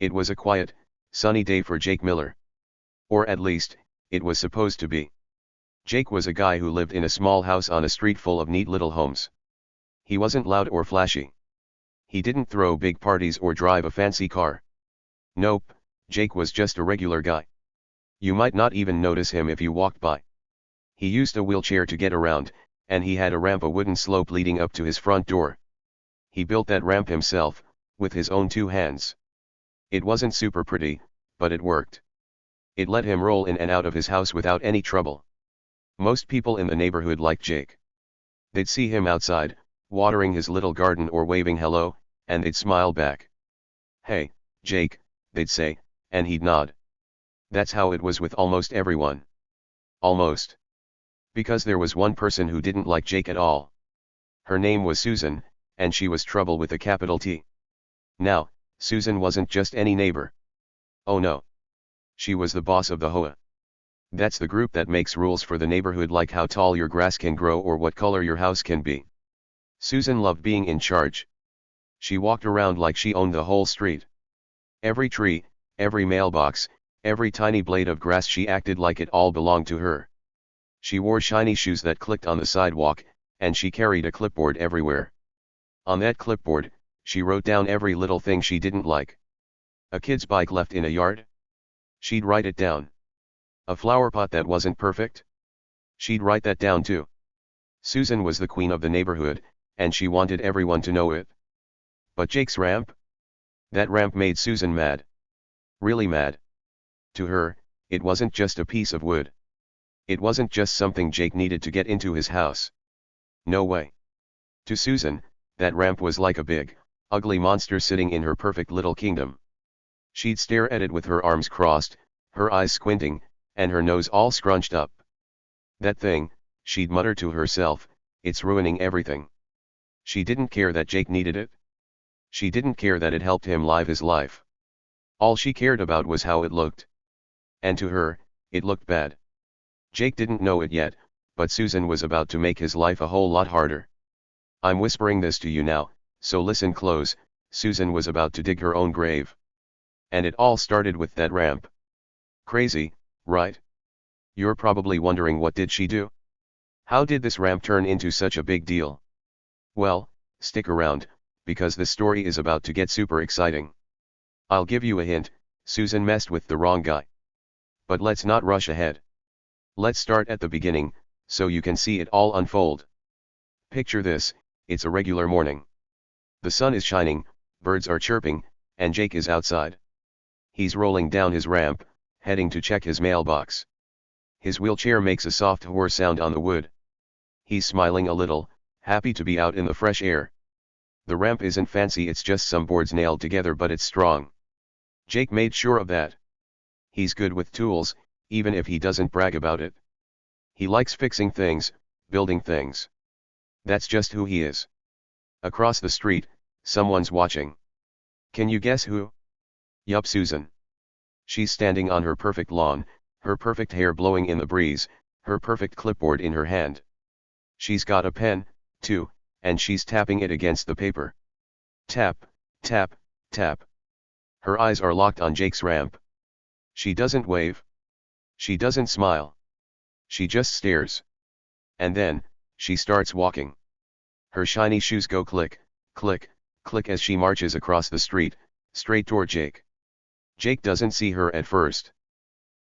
It was a quiet, sunny day for Jake Miller. Or at least, it was supposed to be. Jake was a guy who lived in a small house on a street full of neat little homes. He wasn't loud or flashy. He didn't throw big parties or drive a fancy car. Nope, Jake was just a regular guy. You might not even notice him if you walked by. He used a wheelchair to get around, and he had a ramp, a wooden slope leading up to his front door. He built that ramp himself, with his own 2 hands. It wasn't super pretty, but it worked. It let him roll in and out of his house without any trouble. Most people in the neighborhood liked Jake. They'd see him outside, watering his little garden or waving hello, and they'd smile back. "Hey, Jake," they'd say, and he'd nod. That's how it was with almost everyone. Almost. Because there was one person who didn't like Jake at all. Her name was Susan, and she was trouble with a capital T. Now, Susan wasn't just any neighbor. Oh no. She was the boss of the HOA. That's the group that makes rules for the neighborhood, like how tall your grass can grow or what color your house can be. Susan loved being in charge. She walked around like she owned the whole street. Every tree, every mailbox, every tiny blade of grass, she acted like it all belonged to her. She wore shiny shoes that clicked on the sidewalk, and she carried a clipboard everywhere. On that clipboard, she wrote down every little thing she didn't like. A kid's bike left in a yard? She'd write it down. A flower pot that wasn't perfect? She'd write that down too. Susan was the queen of the neighborhood, and she wanted everyone to know it. But Jake's ramp? That ramp made Susan mad. Really mad. To her, it wasn't just a piece of wood. It wasn't just something Jake needed to get into his house. No way. To Susan, that ramp was like a big, ugly monster sitting in her perfect little kingdom. She'd stare at it with her arms crossed, her eyes squinting, and her nose all scrunched up. "That thing," she'd mutter to herself, "it's ruining everything." She didn't care that Jake needed it. She didn't care that it helped him live his life. All she cared about was how it looked. And to her, it looked bad. Jake didn't know it yet, but Susan was about to make his life a whole lot harder. I'm whispering this to you now, so listen close. Susan was about to dig her own grave. And it all started with that ramp. Crazy, right? You're probably wondering, what did she do? How did this ramp turn into such a big deal? Well, stick around, because the story is about to get super exciting. I'll give you a hint: Susan messed with the wrong guy. But let's not rush ahead. Let's start at the beginning, so you can see it all unfold. Picture this: it's a regular morning. The sun is shining, birds are chirping, and Jake is outside. He's rolling down his ramp, heading to check his mailbox. His wheelchair makes a soft whir sound on the wood. He's smiling a little, happy to be out in the fresh air. The ramp isn't fancy, it's just some boards nailed together, but it's strong. Jake made sure of that. He's good with tools, even if he doesn't brag about it. He likes fixing things, building things. That's just who he is. Across the street, someone's watching. Can you guess who? Yup, Susan. She's standing on her perfect lawn, her perfect hair blowing in the breeze, her perfect clipboard in her hand. She's got a pen, too, and she's tapping it against the paper. Tap, tap, tap. Her eyes are locked on Jake's ramp. She doesn't wave. She doesn't smile. She just stares. And then, she starts walking. Her shiny shoes go click, click, click as she marches across the street, straight toward Jake. Jake doesn't see her at first.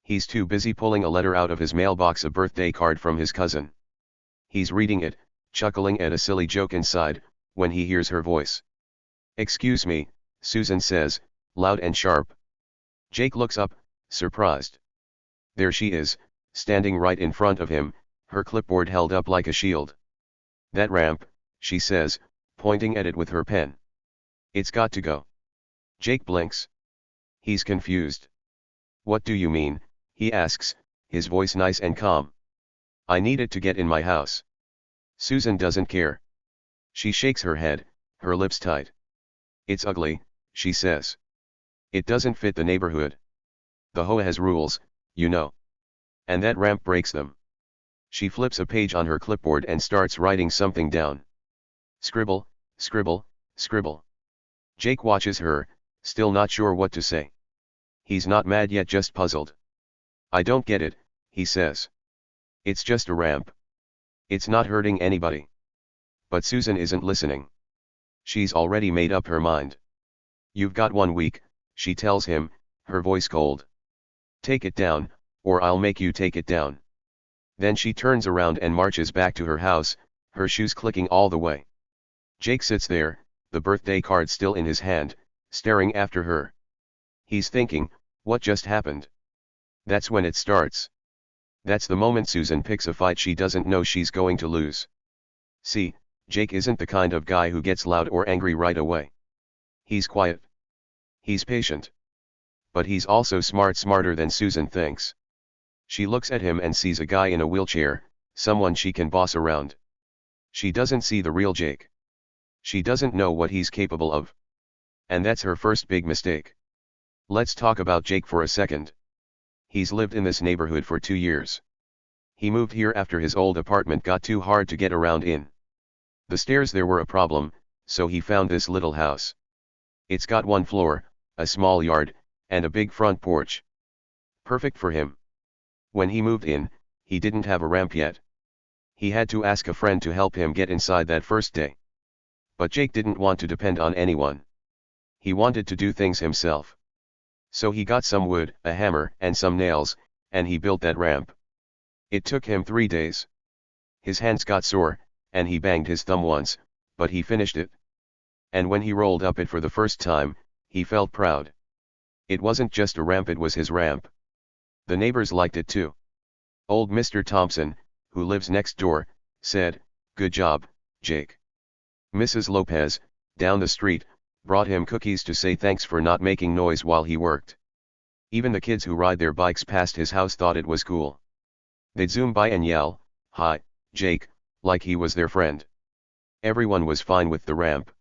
He's too busy pulling a letter out of his mailbox, a birthday card from his cousin. He's reading it, chuckling at a silly joke inside, when he hears her voice. "Excuse me," Susan says, loud and sharp. Jake looks up, surprised. There she is, standing right in front of him, her clipboard held up like a shield. "That ramp," she says, pointing at it with her pen. "It's got to go." Jake blinks. He's confused. "What do you mean?" he asks, his voice nice and calm. "I need it to get in my house." Susan doesn't care. She shakes her head, her lips tight. "It's ugly," she says. "It doesn't fit the neighborhood. The HOA has rules, you know. And that ramp breaks them." She flips a page on her clipboard and starts writing something down. Scribble, scribble, scribble. Jake watches her, Still not sure what to say. He's not mad yet, just puzzled. I don't get it, he says. It's just a ramp. It's not hurting anybody. But Susan isn't listening. She's already made up her mind. You've got 1 week, she tells him, her voice cold. Take it down, or I'll make you take it down. Then she turns around and marches back to her house, her shoes clicking all the way. Jake sits there, the birthday card still in his hand, staring after her. He's thinking, what just happened? That's when it starts. That's the moment Susan picks a fight she doesn't know she's going to lose. See, Jake isn't the kind of guy who gets loud or angry right away. He's quiet. He's patient. But he's also smarter than Susan thinks. She looks at him and sees a guy in a wheelchair, someone she can boss around. She doesn't see the real Jake. She doesn't know what he's capable of. And that's her first big mistake. Let's talk about Jake for a second. He's lived in this neighborhood for 2 years. He moved here after his old apartment got too hard to get around in. The stairs there were a problem, so he found this little house. It's got 1 floor, a small yard, and a big front porch. Perfect for him. When he moved in, he didn't have a ramp yet. He had to ask a friend to help him get inside that first day. But Jake didn't want to depend on anyone. He wanted to do things himself. So he got some wood, a hammer, and some nails, and he built that ramp. It took him 3 days. His hands got sore, and he banged his thumb once, but he finished it. And when he rolled up it for the first time, he felt proud. It wasn't just a ramp, it was his ramp. The neighbors liked it too. Old Mr. Thompson, who lives next door, said, "Good job, Jake." Mrs. Lopez, down the street, brought him cookies to say thanks for not making noise while he worked. Even the kids who ride their bikes past his house thought it was cool. They'd zoom by and yell, "Hi, Jake," like he was their friend. Everyone was fine with the ramp.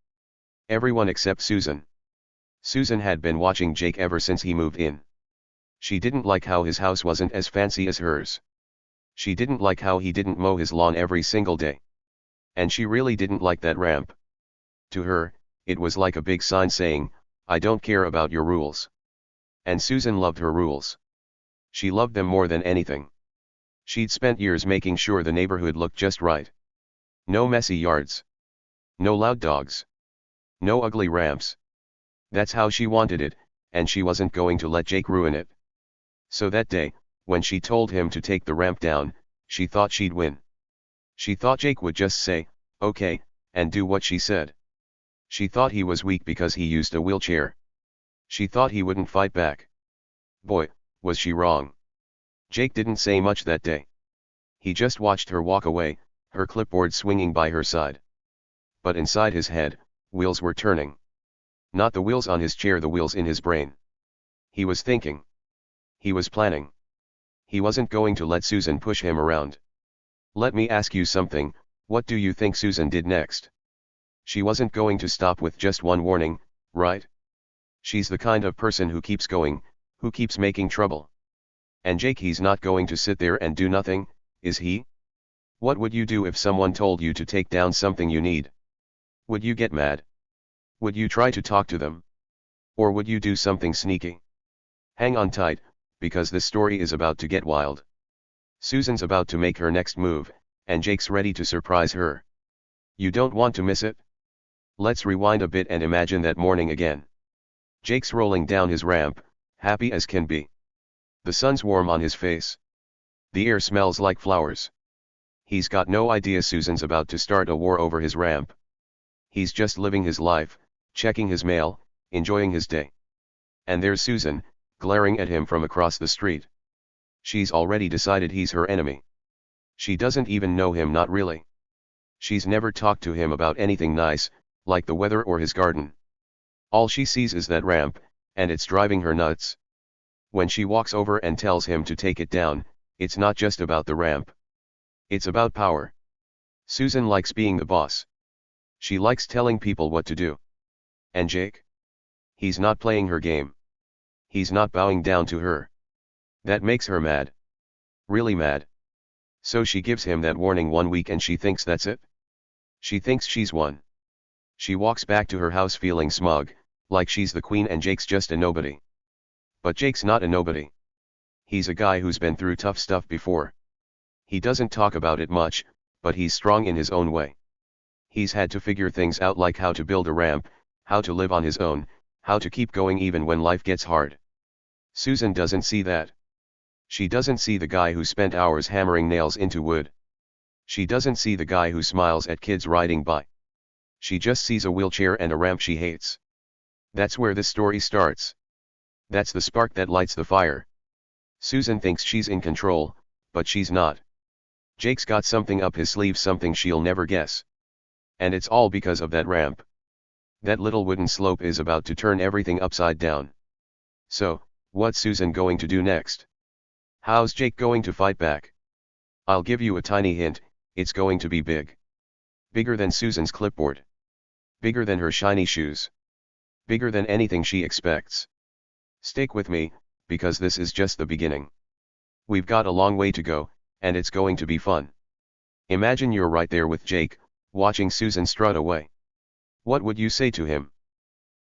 Everyone except Susan. Susan had been watching Jake ever since he moved in. She didn't like how his house wasn't as fancy as hers. She didn't like how he didn't mow his lawn every single day. And she really didn't like that ramp. To her, it was like a big sign saying, "I don't care about your rules." And Susan loved her rules. She loved them more than anything. She'd spent years making sure the neighborhood looked just right. No messy yards. No loud dogs. No ugly ramps. That's how she wanted it, and she wasn't going to let Jake ruin it. So that day, when she told him to take the ramp down, she thought she'd win. She thought Jake would just say, "Okay," and do what she said. She thought he was weak because he used a wheelchair. She thought he wouldn't fight back. Boy, was she wrong. Jake didn't say much that day. He just watched her walk away, her clipboard swinging by her side. But inside his head, wheels were turning. Not the wheels on his chair, the wheels in his brain. He was thinking. He was planning. He wasn't going to let Susan push him around. Let me ask you something, what do you think Susan did next? She wasn't going to stop with just one warning, right? She's the kind of person who keeps going, who keeps making trouble. And Jake, he's not going to sit there and do nothing, is he? What would you do if someone told you to take down something you need? Would you get mad? Would you try to talk to them? Or would you do something sneaky? Hang on tight, because this story is about to get wild. Susan's about to make her next move, and Jake's ready to surprise her. You don't want to miss it? Let's rewind a bit and imagine that morning again. Jake's rolling down his ramp, happy as can be. The sun's warm on his face. The air smells like flowers. He's got no idea Susan's about to start a war over his ramp. He's just living his life, checking his mail, enjoying his day. And there's Susan, glaring at him from across the street. She's already decided he's her enemy. She doesn't even know him, not really. She's never talked to him about anything nice, like the weather or his garden. All she sees is that ramp, and it's driving her nuts. When she walks over and tells him to take it down, it's not just about the ramp. It's about power. Susan likes being the boss. She likes telling people what to do. And Jake? He's not playing her game. He's not bowing down to her. That makes her mad. Really mad. So she gives him that warning 1 week and she thinks that's it. She thinks she's won. She walks back to her house feeling smug, Like she's the queen and Jake's just a nobody. But Jake's not a nobody. He's a guy who's been through tough stuff before. He doesn't talk about it much, but he's strong in his own way. He's had to figure things out like how to build a ramp, how to live on his own, how to keep going even when life gets hard. Susan doesn't see that. She doesn't see the guy who spent hours hammering nails into wood. She doesn't see the guy who smiles at kids riding by. She just sees a wheelchair and a ramp she hates. That's where the story starts. That's the spark that lights the fire. Susan thinks she's in control, but she's not. Jake's got something up his sleeve, something she'll never guess. And it's all because of that ramp. That little wooden slope is about to turn everything upside down. So, what's Susan going to do next? How's Jake going to fight back? I'll give you a tiny hint, it's going to be big. Bigger than Susan's clipboard. Bigger than her shiny shoes. Bigger than anything she expects. Stick with me, because this is just the beginning. We've got a long way to go, and it's going to be fun. Imagine you're right there with Jake, watching Susan strut away. What would you say to him?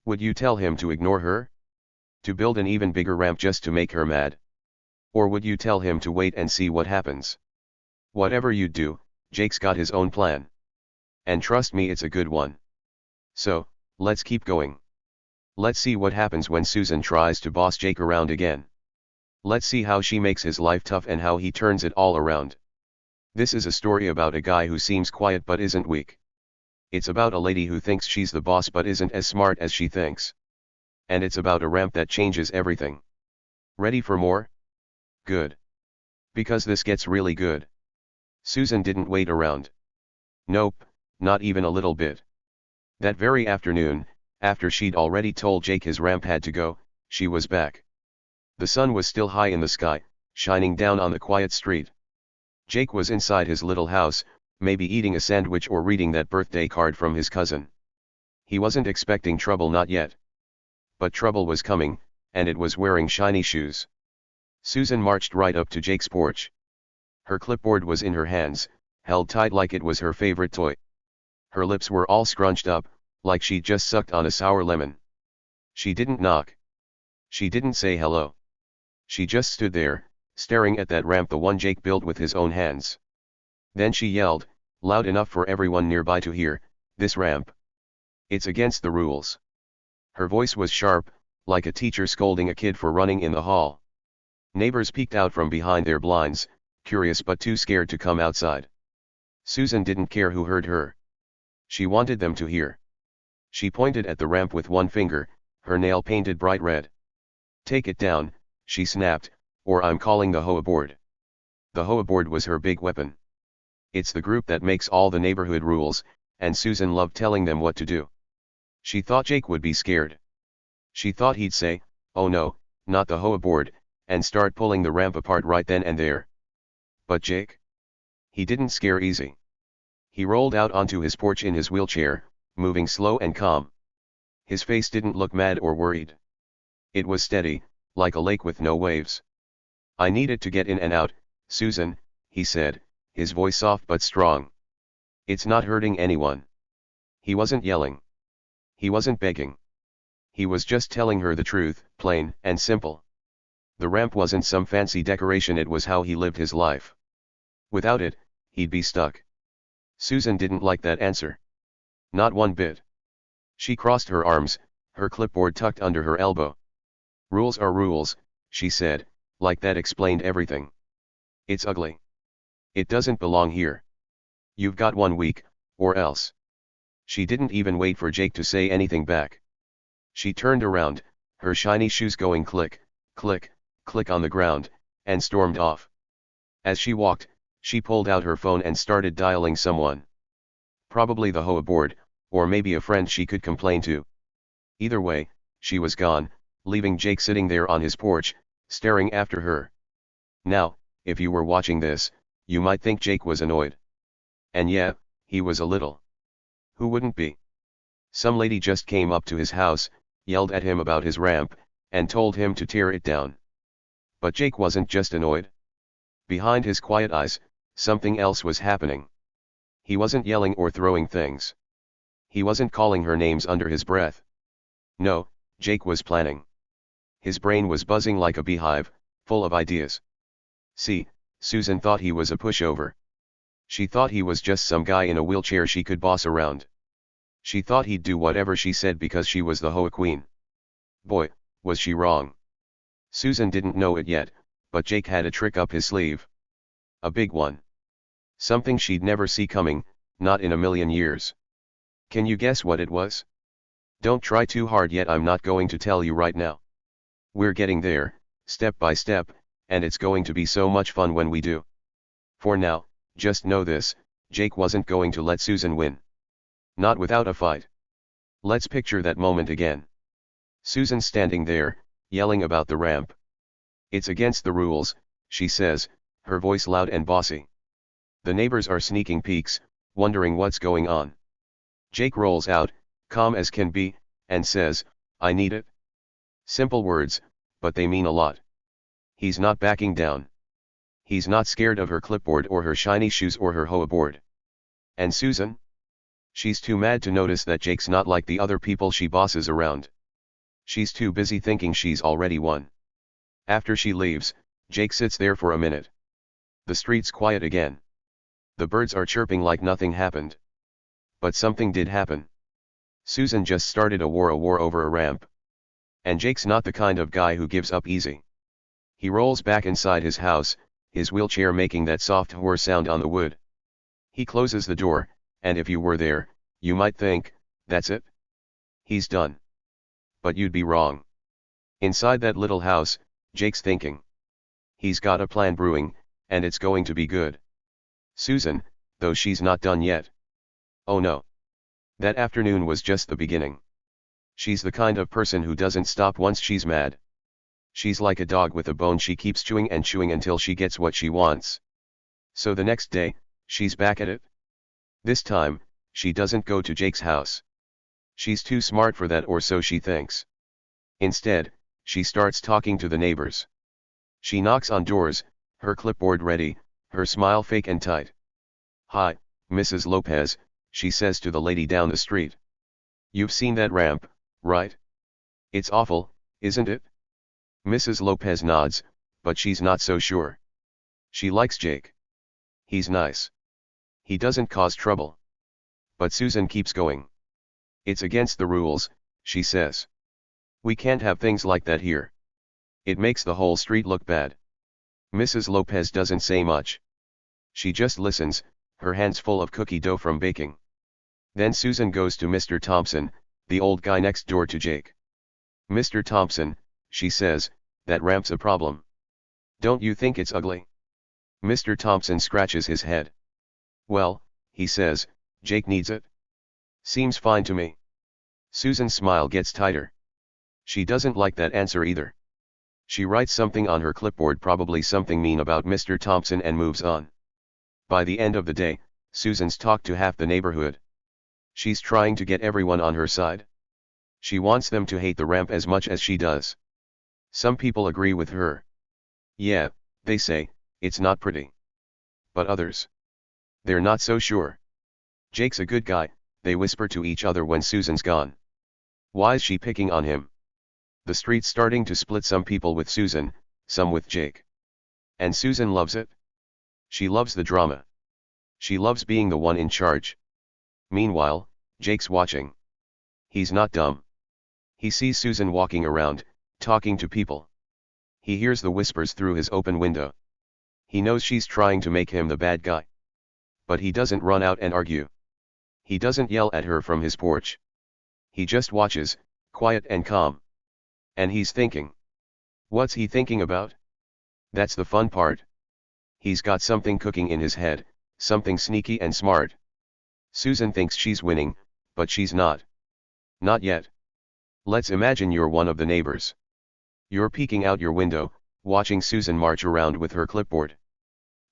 Would you tell him to ignore her? To build an even bigger ramp just to make her mad? Or would you tell him to wait and see what happens? Whatever you do, Jake's got his own plan. And trust me, it's a good one. So, let's keep going. Let's see what happens when Susan tries to boss Jake around again. Let's see how she makes his life tough and how he turns it all around. This is a story about a guy who seems quiet but isn't weak. It's about a lady who thinks she's the boss but isn't as smart as she thinks. And it's about a ramp that changes everything. Ready for more? Good. Because this gets really good. Susan didn't wait around. Nope, not even a little bit. That very afternoon, after she'd already told Jake his ramp had to go, she was back. The sun was still high in the sky, shining down on the quiet street. Jake was inside his little house, maybe eating a sandwich or reading that birthday card from his cousin. He wasn't expecting trouble, not yet. But trouble was coming, and it was wearing shiny shoes. Susan marched right up to Jake's porch. Her clipboard was in her hands, held tight like it was her favorite toy. Her lips were all scrunched up, like she'd just sucked on a sour lemon. She didn't knock. She didn't say hello. She just stood there, staring at that ramp, the one Jake built with his own hands. Then she yelled, loud enough for everyone nearby to hear, "This ramp. It's against the rules." Her voice was sharp, like a teacher scolding a kid for running in the hall. Neighbors peeked out from behind their blinds, curious but too scared to come outside. Susan didn't care who heard her. She wanted them to hear. She pointed at the ramp with one finger, her nail painted bright red. "Take it down," she snapped, "or I'm calling the HOA board." The HOA board was her big weapon. It's the group that makes all the neighborhood rules, and Susan loved telling them what to do. She thought Jake would be scared. She thought he'd say, "Oh no, not the HOA board," and start pulling the ramp apart right then and there. But Jake? He didn't scare easy. He rolled out onto his porch in his wheelchair, moving slow and calm. His face didn't look mad or worried. It was steady, like a lake with no waves. "I needed to get in and out, Susan," he said, his voice soft but strong. "It's not hurting anyone." He wasn't yelling. He wasn't begging. He was just telling her the truth, plain and simple. The ramp wasn't some fancy decoration, it was how he lived his life. Without it, he'd be stuck. Susan didn't like that answer. Not one bit. She crossed her arms, her clipboard tucked under her elbow. "Rules are rules," she said, like that explained everything. "It's ugly. It doesn't belong here. You've got 1 week, or else." She didn't even wait for Jake to say anything back. She turned around, her shiny shoes going click, click, click on the ground, and stormed off. As she walked, she pulled out her phone and started dialing someone. Probably the HOA board, or maybe a friend she could complain to. Either way, she was gone, leaving Jake sitting there on his porch, staring after her. Now, if you were watching this, you might think Jake was annoyed. And yeah, he was a little. Who wouldn't be? Some lady just came up to his house, yelled at him about his ramp, and told him to tear it down. But Jake wasn't just annoyed. Behind his quiet eyes, something else was happening. He wasn't yelling or throwing things. He wasn't calling her names under his breath. No, Jake was planning. His brain was buzzing like a beehive, full of ideas. See, Susan thought he was a pushover. She thought he was just some guy in a wheelchair she could boss around. She thought he'd do whatever she said because she was the HOA queen. Boy, was she wrong. Susan didn't know it yet, but Jake had a trick up his sleeve. A big one. Something she'd never see coming, not in a million years. Can you guess what it was? Don't try too hard yet, I'm not going to tell you right now. We're getting there, step by step, and it's going to be so much fun when we do. For now, just know this, Jake wasn't going to let Susan win. Not without a fight. Let's picture that moment again. Susan standing there, yelling about the ramp. It's against the rules, she says, her voice loud and bossy. The neighbors are sneaking peeks, wondering what's going on. Jake rolls out, calm as can be, and says, I need it. Simple words, but they mean a lot. He's not backing down. He's not scared of her clipboard or her shiny shoes or her HOA board. And Susan? She's too mad to notice that Jake's not like the other people she bosses around. She's too busy thinking she's already won. After she leaves, Jake sits there for a minute. The street's quiet again. The birds are chirping like nothing happened. But something did happen. Susan just started a war over a ramp. And Jake's not the kind of guy who gives up easy. He rolls back inside his house, his wheelchair making that soft whir sound on the wood. He closes the door, and if you were there, you might think, that's it? He's done. But you'd be wrong. Inside that little house, Jake's thinking. He's got a plan brewing, and it's going to be good. Susan, though she's not done yet. Oh no. That afternoon was just the beginning. She's the kind of person who doesn't stop once she's mad. She's like a dog with a bone, she keeps chewing and chewing until she gets what she wants. So the next day, she's back at it. This time, she doesn't go to Jake's house. She's too smart for that, or so she thinks. Instead, she starts talking to the neighbors. She knocks on doors, her clipboard ready, her smile fake and tight. Hi, Mrs. Lopez, she says to the lady down the street. You've seen that ramp, right? It's awful, isn't it? Mrs. Lopez nods, but she's not so sure. She likes Jake. He's nice. He doesn't cause trouble. But Susan keeps going. It's against the rules, she says. We can't have things like that here. It makes the whole street look bad. Mrs. Lopez doesn't say much. She just listens, her hands full of cookie dough from baking. Then Susan goes to Mr. Thompson, the old guy next door to Jake. Mr. Thompson, she says, that ramp's a problem. Don't you think it's ugly? Mr. Thompson scratches his head. Well, he says, Jake needs it. Seems fine to me. Susan's smile gets tighter. She doesn't like that answer either. She writes something on her clipboard, probably something mean about Mr. Thompson, and moves on. By the end of the day, Susan's talked to half the neighborhood. She's trying to get everyone on her side. She wants them to hate the ramp as much as she does. Some people agree with her. Yeah, they say, it's not pretty. But others, they're not so sure. Jake's a good guy, they whisper to each other when Susan's gone. Why's she picking on him? The street's starting to split, some people with Susan, some with Jake. And Susan loves it. She loves the drama. She loves being the one in charge. Meanwhile, Jake's watching. He's not dumb. He sees Susan walking around, talking to people. He hears the whispers through his open window. He knows she's trying to make him the bad guy. But he doesn't run out and argue. He doesn't yell at her from his porch. He just watches, quiet and calm. And he's thinking. What's he thinking about? That's the fun part. He's got something cooking in his head, something sneaky and smart. Susan thinks she's winning, but she's not. Not yet. Let's imagine you're one of the neighbors. You're peeking out your window, watching Susan march around with her clipboard.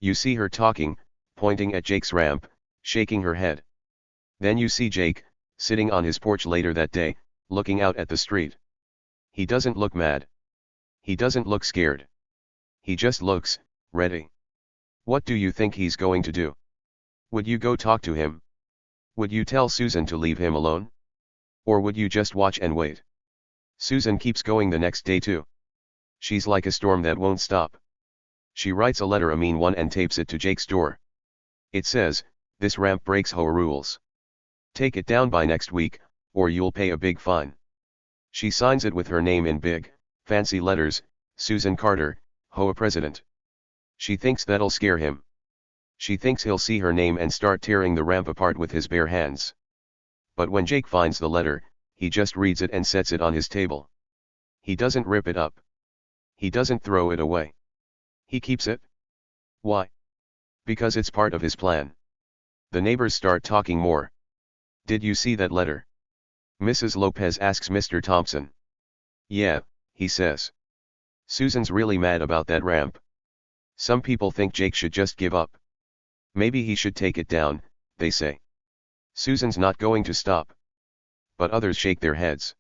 You see her talking, pointing at Jake's ramp, shaking her head. Then you see Jake, sitting on his porch later that day, looking out at the street. He doesn't look mad. He doesn't look scared. He just looks ready. What do you think he's going to do? Would you go talk to him? Would you tell Susan to leave him alone? Or would you just watch and wait? Susan keeps going the next day too. She's like a storm that won't stop. She writes a letter, a mean one, and tapes it to Jake's door. It says, "This ramp breaks HOA rules. Take it down by next week, or you'll pay a big fine." She signs it with her name in big, fancy letters, Susan Carter, HOA president. She thinks that'll scare him. She thinks he'll see her name and start tearing the ramp apart with his bare hands. But when Jake finds the letter, he just reads it and sets it on his table. He doesn't rip it up. He doesn't throw it away. He keeps it. Why? Because it's part of his plan. The neighbors start talking more. "Did you see that letter?" Mrs. Lopez asks Mr. Thompson. "Yeah," he says. "Susan's really mad about that ramp. Some people think Jake should just give up. Maybe he should take it down," they say. "Susan's not going to stop." But others shake their heads.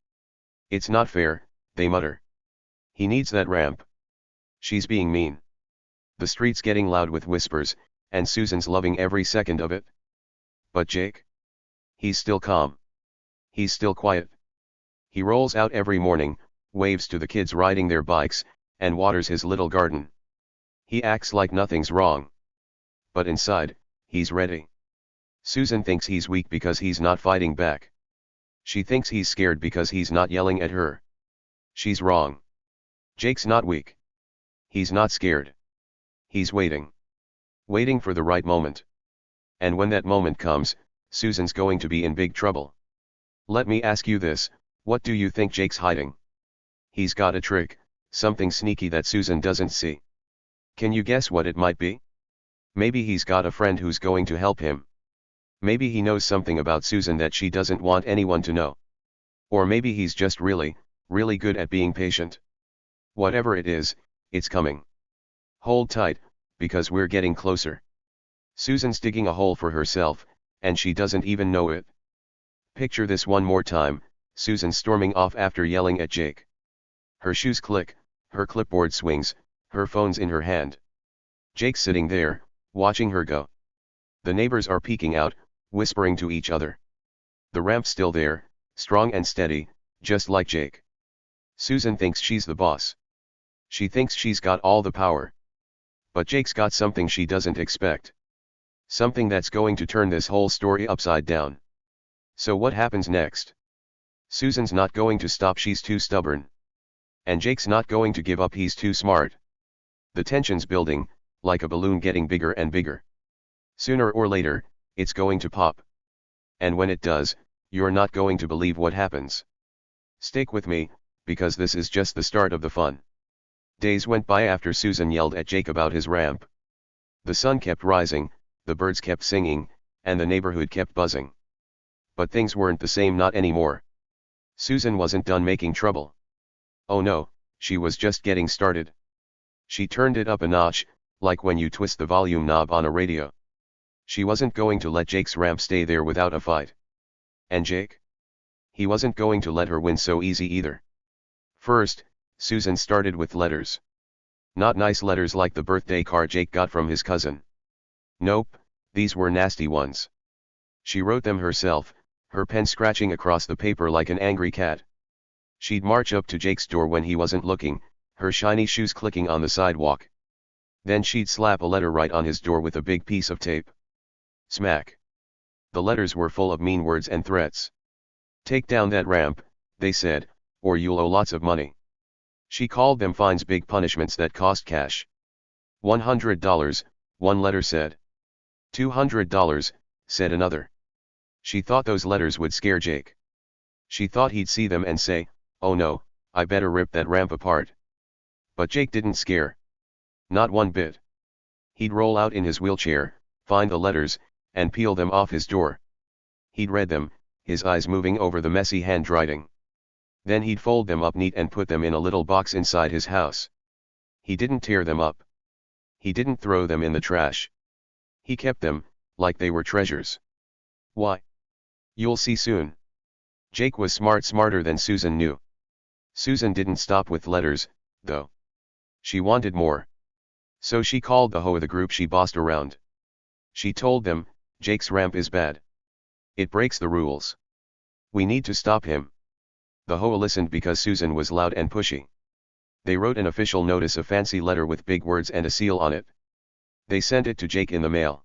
"It's not fair," they mutter. "He needs that ramp. She's being mean." The street's getting loud with whispers, and Susan's loving every second of it. But Jake? He's still calm. He's still quiet. He rolls out every morning, waves to the kids riding their bikes, and waters his little garden. He acts like nothing's wrong. But inside, he's ready. Susan thinks he's weak because he's not fighting back. She thinks he's scared because he's not yelling at her. She's wrong. Jake's not weak. He's not scared. He's waiting. Waiting for the right moment. And when that moment comes, Susan's going to be in big trouble. Let me ask you this, what do you think Jake's hiding? He's got a trick, something sneaky that Susan doesn't see. Can you guess what it might be? Maybe he's got a friend who's going to help him. Maybe he knows something about Susan that she doesn't want anyone to know. Or maybe he's just really, really good at being patient. Whatever it is, it's coming. Hold tight, because we're getting closer. Susan's digging a hole for herself, and she doesn't even know it. Picture this one more time, Susan storming off after yelling at Jake. Her shoes click, her clipboard swings, her phone's in her hand. Jake's sitting there, watching her go. The neighbors are peeking out, whispering to each other. The ramp's still there, strong and steady, just like Jake. Susan thinks she's the boss. She thinks she's got all the power. But Jake's got something she doesn't expect. Something that's going to turn this whole story upside down. So what happens next? Susan's not going to stop, she's too stubborn. And Jake's not going to give up, he's too smart. The tension's building, like a balloon getting bigger and bigger. Sooner or later, it's going to pop. And when it does, you're not going to believe what happens. Stick with me, because this is just the start of the fun. Days went by after Susan yelled at Jake about his ramp. The sun kept rising, the birds kept singing, and the neighborhood kept buzzing. But things weren't the same, not anymore. Susan wasn't done making trouble. Oh no, she was just getting started. She turned it up a notch, like when you twist the volume knob on a radio. She wasn't going to let Jake's ramp stay there without a fight. And Jake? He wasn't going to let her win so easy either. First, Susan started with letters. Not nice letters like the birthday card Jake got from his cousin. Nope, these were nasty ones. She wrote them herself, her pen scratching across the paper like an angry cat. She'd march up to Jake's door when he wasn't looking, her shiny shoes clicking on the sidewalk. Then she'd slap a letter right on his door with a big piece of tape. Smack. The letters were full of mean words and threats. "Take down that ramp," they said, "or you'll owe lots of money." She called them fines, big punishments that cost cash. $100, one letter said. $200, said another. She thought those letters would scare Jake. She thought he'd see them and say, "Oh no, I better rip that ramp apart." But Jake didn't scare. Not one bit. He'd roll out in his wheelchair, find the letters, and peel them off his door. He'd read them, his eyes moving over the messy handwriting. Then he'd fold them up neat and put them in a little box inside his house. He didn't tear them up. He didn't throw them in the trash. He kept them, like they were treasures. Why? You'll see soon. Jake was smart, smarter than Susan knew. Susan didn't stop with letters, though. She wanted more. So she called the HOA, the group she bossed around. She told them, "Jake's ramp is bad. It breaks the rules. We need to stop him. The HOA listened because Susan was loud and pushy. They wrote an official notice, a fancy letter with big words and a seal on it. They sent it to Jake in the mail.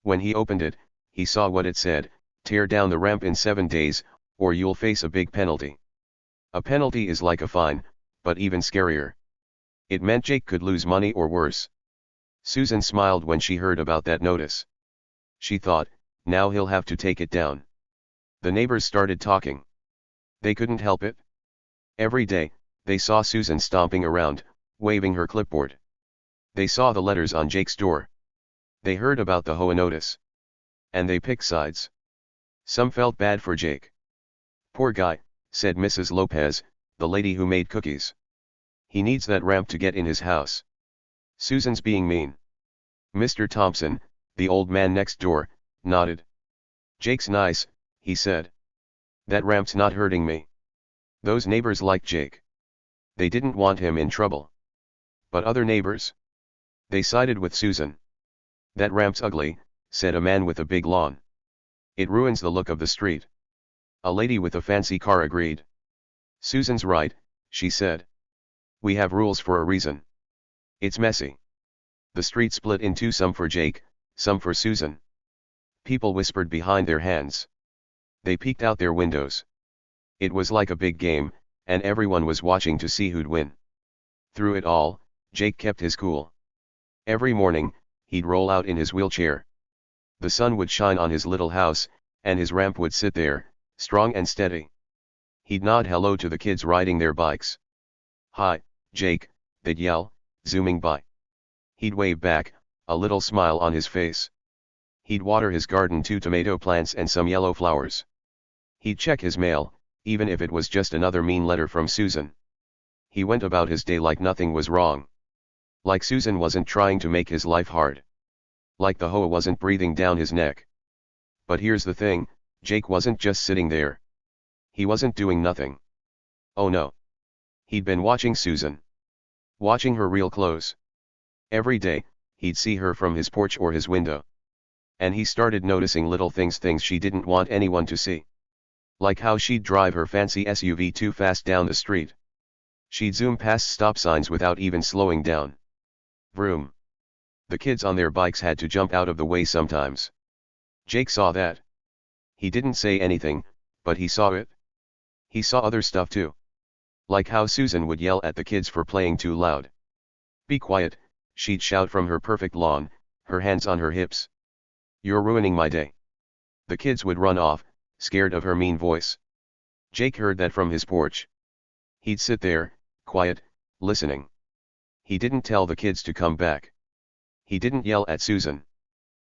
When he opened it, he saw what it said: tear down the ramp in 7 days, or you'll face a big penalty. A penalty is like a fine, but even scarier. It meant Jake could lose money or worse. Susan smiled when she heard about that notice. She thought, now he'll have to take it down. The neighbors started talking. They couldn't help it. Every day, they saw Susan stomping around, waving her clipboard. They saw the letters on Jake's door. They heard about the HOA notice. And they picked sides. Some felt bad for Jake. Poor guy, said Mrs. Lopez, the lady who made cookies. He needs that ramp to get in his house. Susan's being mean. Mr. Thompson, the old man next door, nodded. Jake's nice, he said. That ramp's not hurting me. Those neighbors liked Jake. They didn't want him in trouble. But other neighbors? They sided with Susan. That ramp's ugly, said a man with a big lawn. It ruins the look of the street. A lady with a fancy car agreed. Susan's right, she said. We have rules for a reason. It's messy. The street split in two, some for Jake, some for Susan. People whispered behind their hands. They peeked out their windows. It was like a big game, and everyone was watching to see who'd win. Through it all, Jake kept his cool. Every morning, he'd roll out in his wheelchair. The sun would shine on his little house, and his ramp would sit there, strong and steady. He'd nod hello to the kids riding their bikes. Hi, Jake, they'd yell, zooming by. He'd wave back, a little smile on his face. He'd water his garden, 2 tomato plants and some yellow flowers. He'd check his mail, even if it was just another mean letter from Susan. He went about his day like nothing was wrong. Like Susan wasn't trying to make his life hard. Like the HOA wasn't breathing down his neck. But here's the thing, Jake wasn't just sitting there. He wasn't doing nothing. Oh no. He'd been watching Susan. Watching her real close. Every day, he'd see her from his porch or his window. And he started noticing little things she didn't want anyone to see. Like how she'd drive her fancy SUV too fast down the street. She'd zoom past stop signs without even slowing down. Vroom. The kids on their bikes had to jump out of the way sometimes. Jake saw that. He didn't say anything, but he saw it. He saw other stuff too. Like how Susan would yell at the kids for playing too loud. Be quiet, she'd shout from her perfect lawn, her hands on her hips. You're ruining my day. The kids would run off, scared of her mean voice. Jake heard that from his porch. He'd sit there, quiet, listening. He didn't tell the kids to come back. He didn't yell at Susan.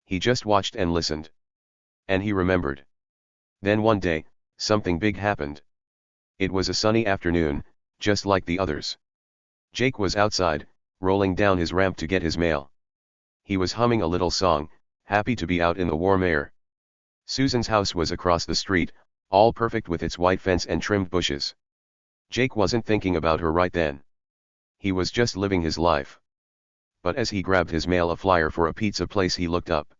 He just watched and listened. And he remembered. Then one day, something big happened. It was a sunny afternoon, just like the others. Jake was outside, rolling down his ramp to get his mail. He was humming a little song, happy to be out in the warm air. Susan's house was across the street, all perfect with its white fence and trimmed bushes. Jake wasn't thinking about her right then. He was just living his life. But as he grabbed his mail, a flyer for a pizza place, he looked up.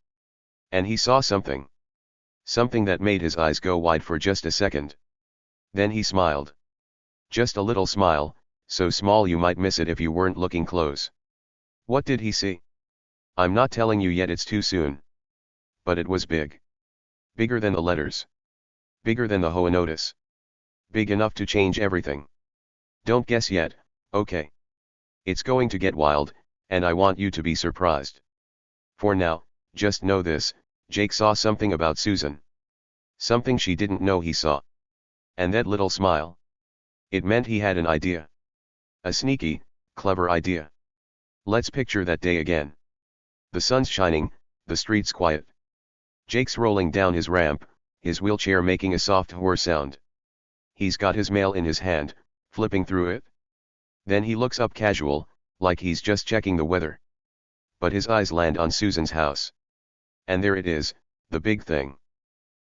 And he saw something. Something that made his eyes go wide for just a second. Then he smiled. Just a little smile, so small you might miss it if you weren't looking close. What did he see? I'm not telling you yet, it's too soon. But it was big. Bigger than the letters. Bigger than the HOA notice. Big enough to change everything. Don't guess yet, okay? It's going to get wild, and I want you to be surprised. For now, just know this, Jake saw something about Susan. Something she didn't know he saw. And that little smile. It meant he had an idea. A sneaky, clever idea. Let's picture that day again. The sun's shining, the street's quiet. Jake's rolling down his ramp, his wheelchair making a soft whir sound. He's got his mail in his hand, flipping through it. Then he looks up casual, like he's just checking the weather. But his eyes land on Susan's house. And there it is, the big thing.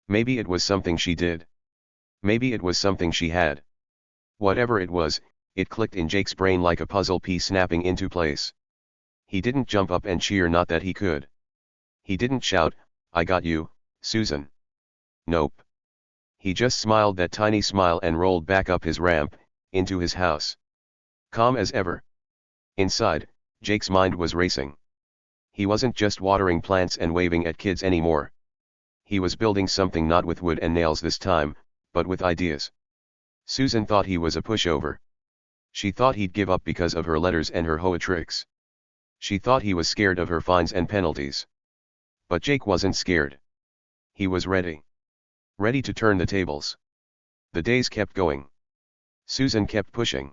Maybe it was something she did. Maybe it was something she had. Whatever it was, it clicked in Jake's brain like a puzzle piece snapping into place. He didn't jump up and cheer, not that he could. He didn't shout, I got you, Susan. Nope. He just smiled that tiny smile and rolled back up his ramp, into his house. Calm as ever. Inside, Jake's mind was racing. He wasn't just watering plants and waving at kids anymore. He was building something not with wood and nails this time, but with ideas. Susan thought he was a pushover. She thought he'd give up because of her letters and her HOA tricks. She thought he was scared of her fines and penalties. But Jake wasn't scared. He was ready. Ready to turn the tables. The days kept going. Susan kept pushing.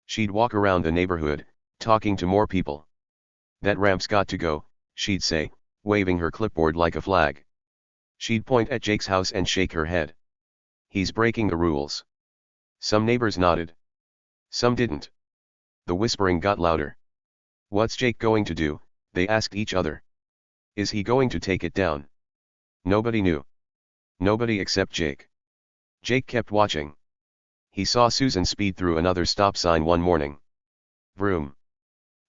She'd walk around the neighborhood, talking to more people. That ramp's got to go, she'd say, waving her clipboard like a flag. She'd point at Jake's house and shake her head. He's breaking the rules. Some neighbors nodded. Some didn't. The whispering got louder. What's Jake going to do, they asked each other. Is he going to take it down? Nobody knew. Nobody except Jake. Jake kept watching. He saw Susan speed through another stop sign one morning. Vroom.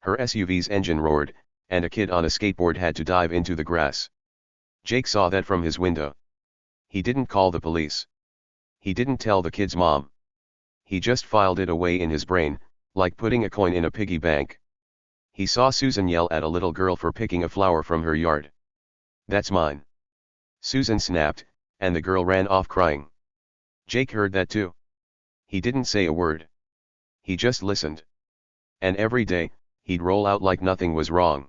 Her SUV's engine roared, and a kid on a skateboard had to dive into the grass. Jake saw that from his window. He didn't call the police. He didn't tell the kid's mom. He just filed it away in his brain, like putting a coin in a piggy bank. He saw Susan yell at a little girl for picking a flower from her yard. That's mine. Susan snapped, and the girl ran off crying. Jake heard that too. He didn't say a word. He just listened. And every day, he'd roll out like nothing was wrong.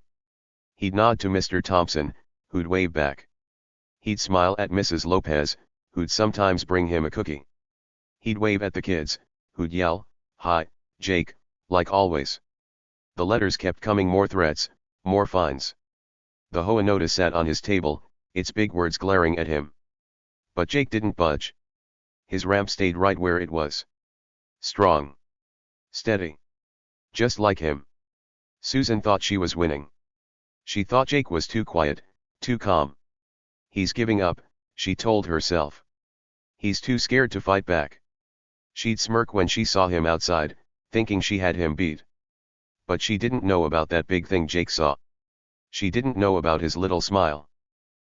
He'd nod to Mr. Thompson, who'd wave back. He'd smile at Mrs. Lopez, who'd sometimes bring him a cookie. He'd wave at the kids, who'd yell, "Hi, Jake," like always. The letters kept coming, more threats, more fines. The HOA notice sat on his table, its big words glaring at him. But Jake didn't budge. His ramp stayed right where it was. Strong. Steady. Just like him. Susan thought she was winning. She thought Jake was too quiet, too calm. He's giving up, she told herself. He's too scared to fight back. She'd smirk when she saw him outside, thinking she had him beat. But she didn't know about that big thing Jake saw. She didn't know about his little smile.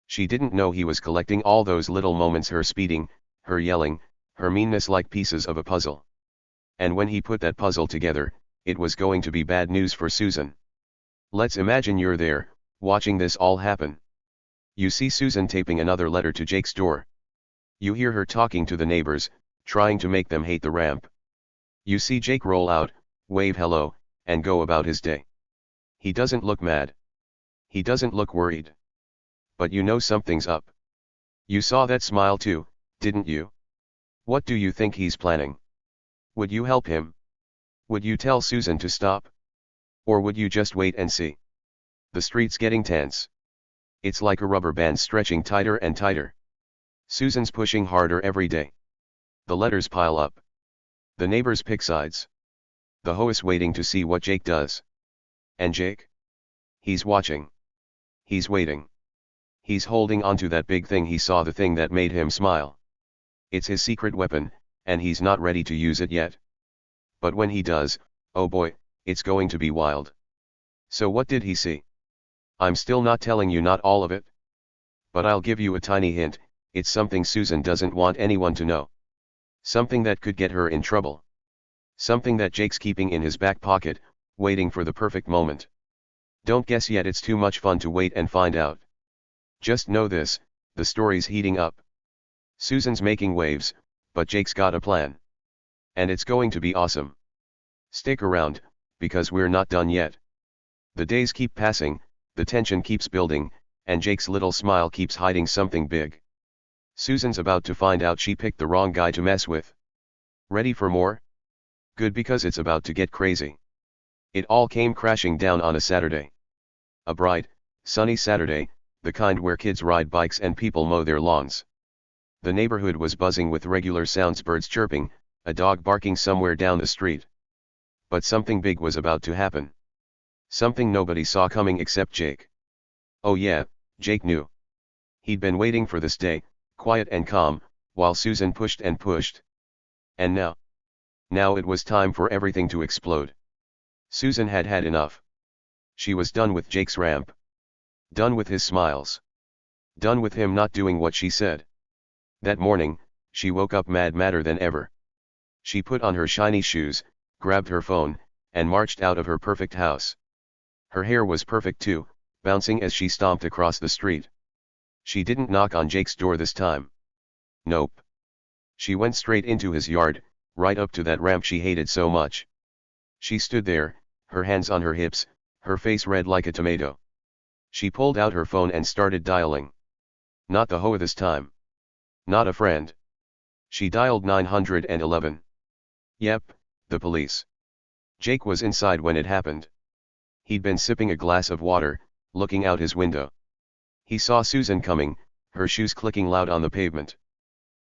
She didn't know he was collecting all those little moments, her speeding, her yelling, her meanness, like pieces of a puzzle. And when he put that puzzle together, it was going to be bad news for Susan. Let's imagine you're there, watching this all happen. You see Susan taping another letter to Jake's door. You hear her talking to the neighbors, trying to make them hate the ramp. You see Jake roll out, wave hello, and go about his day. He doesn't look mad. He doesn't look worried. But you know something's up. You saw that smile too, didn't you? What do you think he's planning? Would you help him? Would you tell Susan to stop? Or would you just wait and see? The street's getting tense. It's like a rubber band stretching tighter and tighter. Susan's pushing harder every day. The letters pile up. The neighbors pick sides. The HOA's waiting to see what Jake does. And Jake? He's watching. He's waiting. He's holding onto that big thing he saw, the thing that made him smile. It's his secret weapon, and he's not ready to use it yet. But when he does, oh boy, it's going to be wild. So what did he see? I'm still not telling you, not all of it. But I'll give you a tiny hint. It's something Susan doesn't want anyone to know. Something that could get her in trouble. Something that Jake's keeping in his back pocket, waiting for the perfect moment. Don't guess yet, it's too much fun to wait and find out. Just know this, the story's heating up. Susan's making waves, but Jake's got a plan. And it's going to be awesome. Stick around, because we're not done yet. The days keep passing, the tension keeps building, and Jake's little smile keeps hiding something big. Susan's about to find out she picked the wrong guy to mess with. Ready for more? Good, because it's about to get crazy. It all came crashing down on a Saturday. A bright, sunny Saturday, the kind where kids ride bikes and people mow their lawns. The neighborhood was buzzing with regular sounds, birds chirping, a dog barking somewhere down the street. But something big was about to happen. Something nobody saw coming except Jake. Oh yeah, Jake knew. He'd been waiting for this day, quiet and calm, while Susan pushed and pushed. And now? Now it was time for everything to explode. Susan had had enough. She was done with Jake's ramp. Done with his smiles. Done with him not doing what she said. That morning, She woke up madder than ever. She put on her shiny shoes, grabbed her phone, and marched out of her perfect house. Her hair was perfect too, bouncing as she stomped across the street. She didn't knock on Jake's door this time. Nope. She went straight into his yard, right up to that ramp she hated so much. She stood there, her hands on her hips, her face red like a tomato. She pulled out her phone and started dialing. Not the HOA this time. Not a friend. She dialed 911. Yep, the police. Jake was inside when it happened. He'd been sipping a glass of water, looking out his window. He saw Susan coming, her shoes clicking loud on the pavement.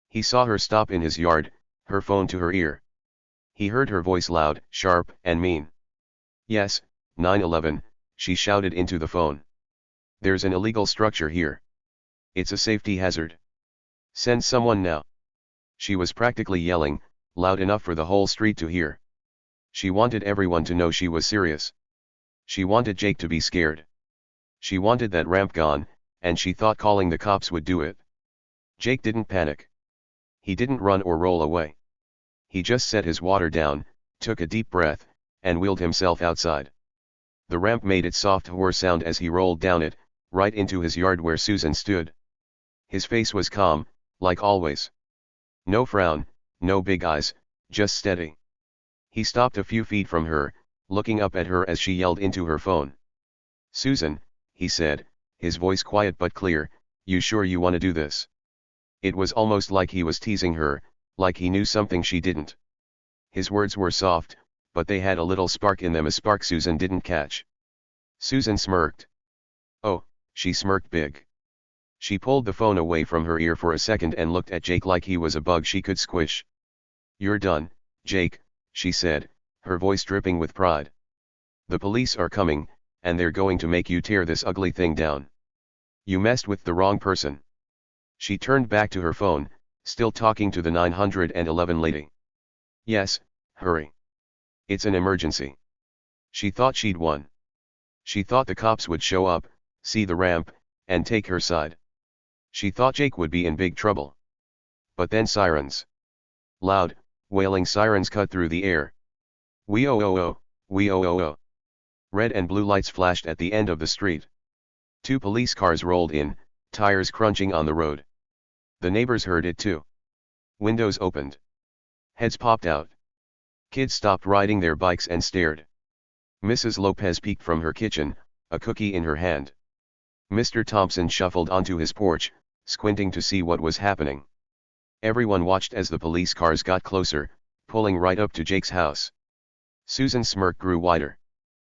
He saw her stop in his yard, her phone to her ear. He heard her voice loud, sharp, and mean. Yes, 911, she shouted into the phone. There's an illegal structure here. It's a safety hazard. Send someone now. She was practically yelling, loud enough for the whole street to hear. She wanted everyone to know she was serious. She wanted Jake to be scared. She wanted that ramp gone, and she thought calling the cops would do it. Jake didn't panic. He didn't run or roll away. He just set his water down, took a deep breath, and wheeled himself outside. The ramp made its soft whir sound as he rolled down it, right into his yard where Susan stood. His face was calm, like always. No frown, no big eyes, just steady. He stopped a few feet from her, looking up at her as she yelled into her phone. Susan, he said, his voice quiet but clear, you sure you want to do this? It was almost like he was teasing her, like he knew something she didn't. His words were soft, but they had a little spark in them, a spark Susan didn't catch. Susan smirked. Oh, she smirked big. She pulled the phone away from her ear for a second and looked at Jake like he was a bug she could squish. You're done, Jake, she said, her voice dripping with pride. The police are coming, and they're going to make you tear this ugly thing down. You messed with the wrong person. She turned back to her phone, still talking to the 911 lady. Yes, hurry. It's an emergency. She thought she'd won. She thought the cops would show up, see the ramp, and take her side. She thought Jake would be in big trouble. But then sirens. Loud, wailing sirens cut through the air. Wee-oh-oh-oh, wee-oh-oh-oh. Red and blue lights flashed at the end of the street. 2 police cars rolled in, tires crunching on the road. The neighbors heard it too. Windows opened. Heads popped out. Kids stopped riding their bikes and stared. Mrs. Lopez peeked from her kitchen, a cookie in her hand. Mr. Thompson shuffled onto his porch, squinting to see what was happening. Everyone watched as the police cars got closer, pulling right up to Jake's house. Susan's smirk grew wider.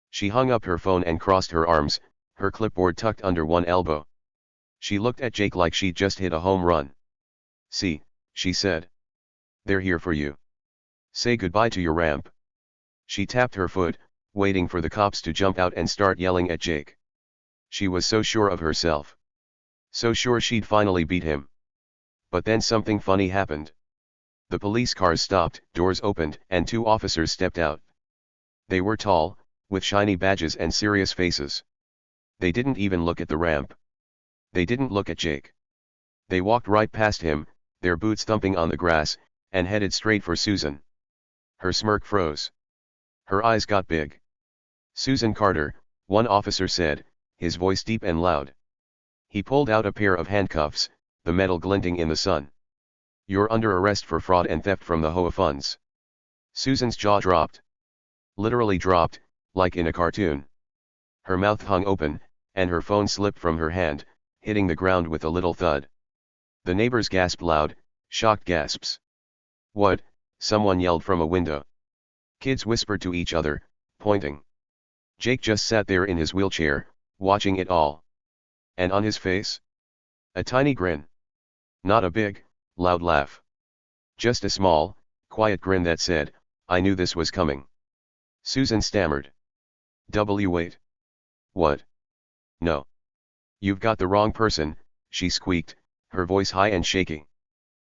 She hung up her phone and crossed her arms, her clipboard tucked under one elbow. She looked at Jake like she'd just hit a home run. See, she said. They're here for you. Say goodbye to your ramp. She tapped her foot, waiting for the cops to jump out and start yelling at Jake. She was so sure of herself. So sure she'd finally beat him. But then something funny happened. The police cars stopped, doors opened, and 2 officers stepped out. They were tall, with shiny badges and serious faces. They didn't even look at the ramp. They didn't look at Jake. They walked right past him, their boots thumping on the grass, and headed straight for Susan. Her smirk froze. Her eyes got big. Susan Carter, one officer said, his voice deep and loud. He pulled out a pair of handcuffs, the metal glinting in the sun. You're under arrest for fraud and theft from the HOA funds. Susan's jaw dropped. Literally dropped, like in a cartoon. Her mouth hung open, and her phone slipped from her hand, hitting the ground with a little thud. The neighbors gasped loud, shocked gasps. What? Someone yelled from a window. Kids whispered to each other, pointing. Jake just sat there in his wheelchair, watching it all. And on his face? A tiny grin. Not a big, loud laugh. Just a small, quiet grin that said, I knew this was coming. Susan stammered. Wait. What? No. You've got the wrong person, she squeaked, her voice high and shaky.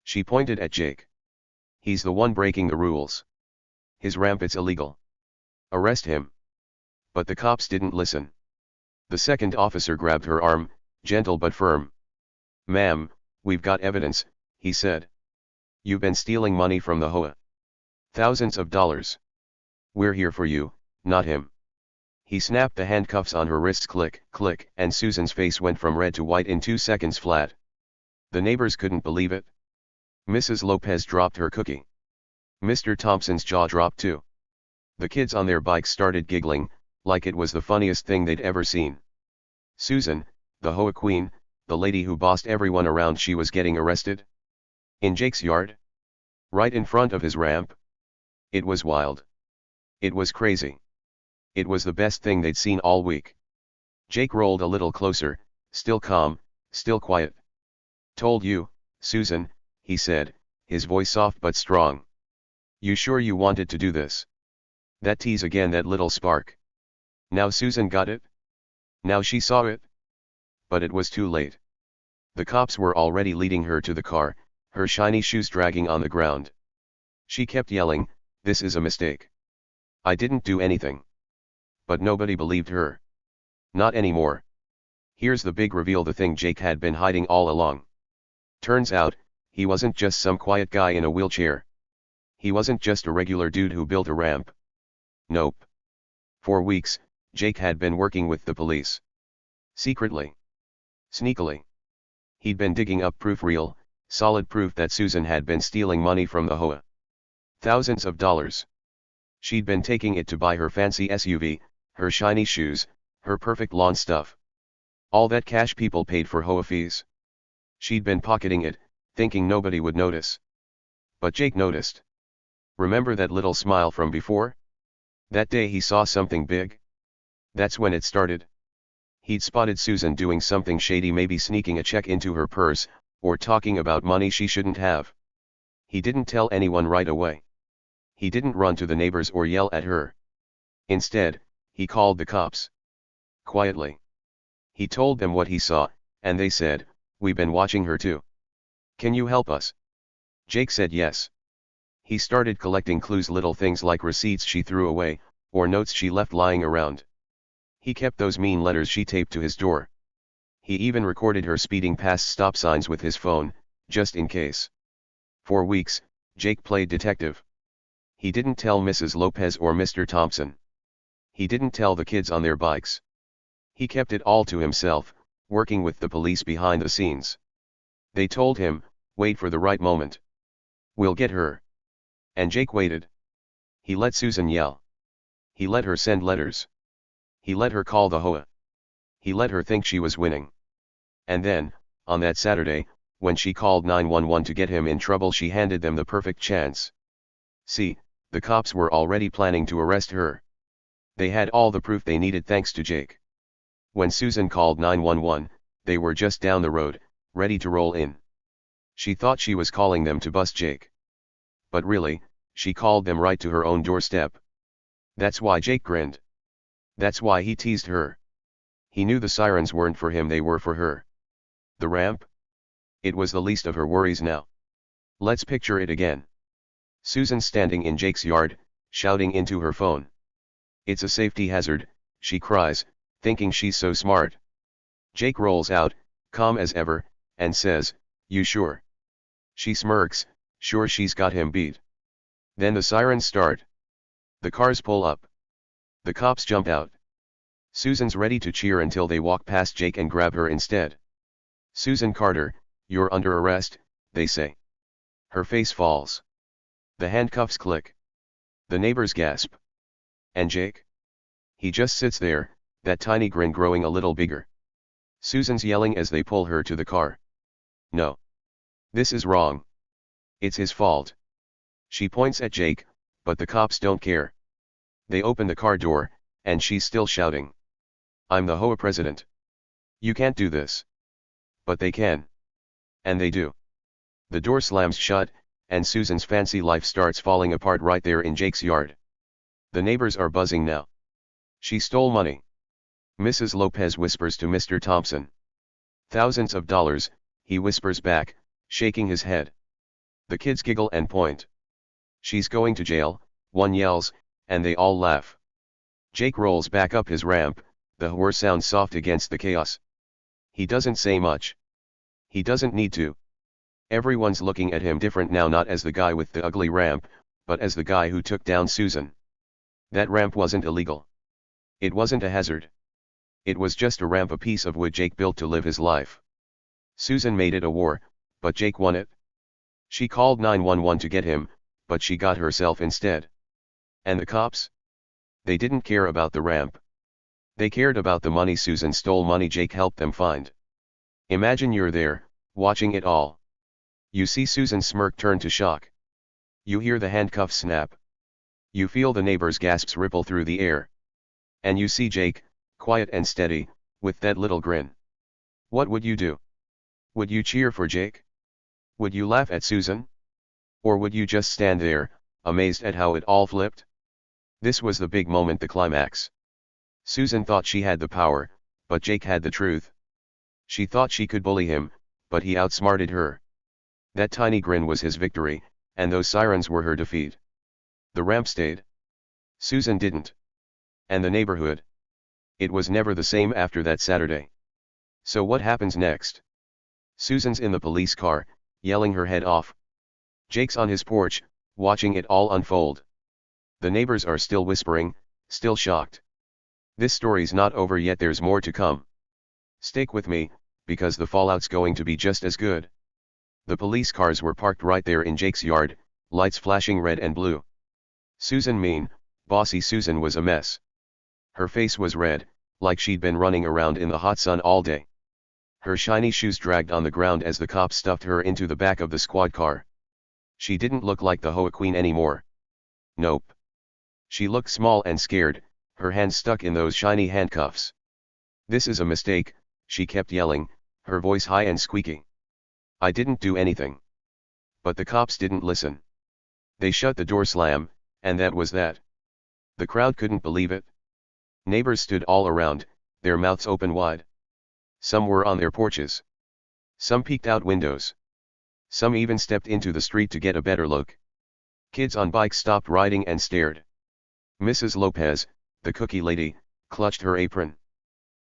She pointed at Jake. He's the one breaking the rules. His ramp's illegal. Arrest him. But the cops didn't listen. The second officer grabbed her arm, gentle but firm. Ma'am, we've got evidence, he said. You've been stealing money from the HOA. Thousands of dollars. We're here for you, not him. He snapped the handcuffs on her wrists, click, click, and Susan's face went from red to white in 2 seconds flat. The neighbors couldn't believe it. Mrs. Lopez dropped her cookie. Mr. Thompson's jaw dropped too. The kids on their bikes started giggling, like it was the funniest thing they'd ever seen. Susan, the HOA queen, the lady who bossed everyone around, she was getting arrested? In Jake's yard? Right in front of his ramp? It was wild. It was crazy. It was the best thing they'd seen all week. Jake rolled a little closer, still calm, still quiet. Told you, Susan, he said, his voice soft but strong. You sure you wanted to do this? That tease again, that little spark. Now Susan got it? Now she saw it? But it was too late. The cops were already leading her to the car, her shiny shoes dragging on the ground. She kept yelling, "This is a mistake. I didn't do anything." But nobody believed her. Not anymore. Here's the big reveal, the thing Jake had been hiding all along. Turns out, he wasn't just some quiet guy in a wheelchair. He wasn't just a regular dude who built a ramp. Nope. For weeks, Jake had been working with the police. Secretly. Sneakily. He'd been digging up proof, real, solid proof that Susan had been stealing money from the HOA. Thousands of dollars. She'd been taking it to buy her fancy SUV, her shiny shoes, her perfect lawn stuff. All that cash people paid for HOA fees. She'd been pocketing it, thinking nobody would notice. But Jake noticed. Remember that little smile from before? That day he saw something big? That's when it started. He'd spotted Susan doing something shady, maybe sneaking a check into her purse, or talking about money she shouldn't have. He didn't tell anyone right away. He didn't run to the neighbors or yell at her. Instead, he called the cops. Quietly. He told them what he saw, and they said, "We've been watching her too. Can you help us?" Jake said yes. He started collecting clues, little things like receipts she threw away, or notes she left lying around. He kept those mean letters she taped to his door. He even recorded her speeding past stop signs with his phone, just in case. For weeks, Jake played detective. He didn't tell Mrs. Lopez or Mr. Thompson. He didn't tell the kids on their bikes. He kept it all to himself, working with the police behind the scenes. They told him, "Wait for the right moment. We'll get her." And Jake waited. He let Susan yell. He let her send letters. He let her call the HOA. He let her think she was winning. And then, on that Saturday, when she called 911 to get him in trouble, she handed them the perfect chance. See, the cops were already planning to arrest her. They had all the proof they needed thanks to Jake. When Susan called 911, they were just down the road, ready to roll in. She thought she was calling them to bust Jake. But really, she called them right to her own doorstep. That's why Jake grinned. That's why he teased her. He knew the sirens weren't for him, they were for her. The ramp? It was the least of her worries now. Let's picture it again. Susan standing in Jake's yard, shouting into her phone. "It's a safety hazard," she cries, thinking she's so smart. Jake rolls out, calm as ever, and says, "You sure?" She smirks, sure she's got him beat. Then the sirens start. The cars pull up. The cops jump out. Susan's ready to cheer until they walk past Jake and grab her instead. "Susan Carter, you're under arrest," they say. Her face falls. The handcuffs click. The neighbors gasp. And Jake? He just sits there, that tiny grin growing a little bigger. Susan's yelling as they pull her to the car. "No. This is wrong. It's his fault." She points at Jake, but the cops don't care. They open the car door, and she's still shouting. "I'm the HOA president. You can't do this." But they can. And they do. The door slams shut, and Susan's fancy life starts falling apart right there in Jake's yard. The neighbors are buzzing now. She stole money. Mrs. Lopez whispers to Mr. Thompson. "Thousands of dollars," he whispers back, shaking his head. The kids giggle and point. "She's going to jail," one yells, and they all laugh. Jake rolls back up his ramp, the whir sounds soft against the chaos. He doesn't say much. He doesn't need to. Everyone's looking at him different now, not as the guy with the ugly ramp, but as the guy who took down Susan. That ramp wasn't illegal. It wasn't a hazard. It was just a ramp, a piece of wood Jake built to live his life. Susan made it a war, but Jake won it. She called 911 to get him, but she got herself instead. And the cops? They didn't care about the ramp. They cared about the money Susan stole, money Jake helped them find. Imagine you're there, watching it all. You see Susan's smirk turn to shock. You hear the handcuffs snap. You feel the neighbor's gasps ripple through the air. And you see Jake, quiet and steady, with that little grin. What would you do? Would you cheer for Jake? Would you laugh at Susan? Or would you just stand there, amazed at how it all flipped? This was the big moment, the climax. Susan thought she had the power, but Jake had the truth. She thought she could bully him, but he outsmarted her. That tiny grin was his victory, and those sirens were her defeat. The ramp stayed. Susan didn't. And the neighborhood? It was never the same after that Saturday. So what happens next? Susan's in the police car, yelling her head off. Jake's on his porch, watching it all unfold. The neighbors are still whispering, still shocked. This story's not over yet, there's more to come. Stick with me, because the fallout's going to be just as good. The police cars were parked right there in Jake's yard, lights flashing red and blue. Susan, mean, bossy Susan, was a mess. Her face was red, like she'd been running around in the hot sun all day. Her shiny shoes dragged on the ground as the cops stuffed her into the back of the squad car. She didn't look like the HOA queen anymore. Nope. She looked small and scared, her hands stuck in those shiny handcuffs. This is a mistake, she kept yelling, her voice high and squeaky. I didn't do anything. But the cops didn't listen. They shut the door slam, and that was that. The crowd couldn't believe it. Neighbors stood all around, their mouths open wide. Some were on their porches. Some peeked out windows. Some even stepped into the street to get a better look. Kids on bikes stopped riding and stared. Mrs. Lopez, the cookie lady, clutched her apron.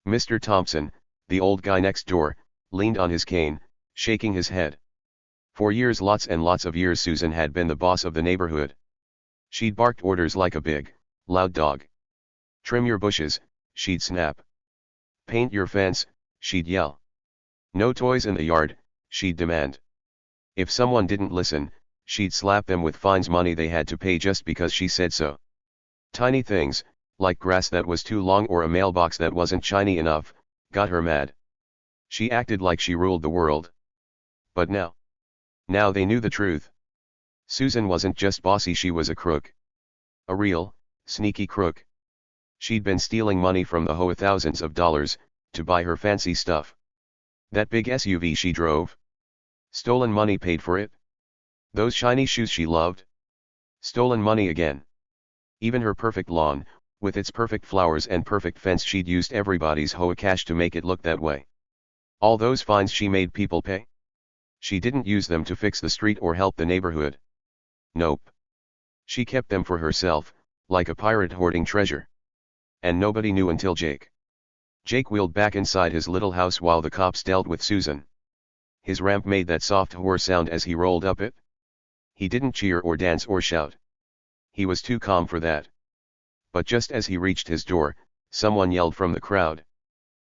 Mr. Thompson, the old guy next door, leaned on his cane, shaking his head. For years, lots and lots of years, Susan had been the boss of the neighborhood. She'd barked orders like a big, loud dog. Trim your bushes, she'd snap. Paint your fence, she'd yell. No toys in the yard, she'd demand. If someone didn't listen, she'd slap them with fines, money they had to pay just because she said so. Tiny things, like grass that was too long or a mailbox that wasn't shiny enough, got her mad. She acted like she ruled the world. But now they knew the truth. Susan wasn't just bossy, she was a crook. A real, sneaky crook. She'd been stealing money from the HOA, thousands of dollars, to buy her fancy stuff. That big SUV she drove. Stolen money paid for it. Those shiny shoes she loved. Stolen money again. Even her perfect lawn, with its perfect flowers and perfect fence, she'd used everybody's HOA cash to make it look that way. All those fines she made people pay. She didn't use them to fix the street or help the neighborhood. Nope. She kept them for herself, like a pirate hoarding treasure. And nobody knew until Jake. Jake wheeled back inside his little house while the cops dealt with Susan. His ramp made that soft whir sound as he rolled up it. He didn't cheer or dance or shout. He was too calm for that. But just as he reached his door, someone yelled from the crowd.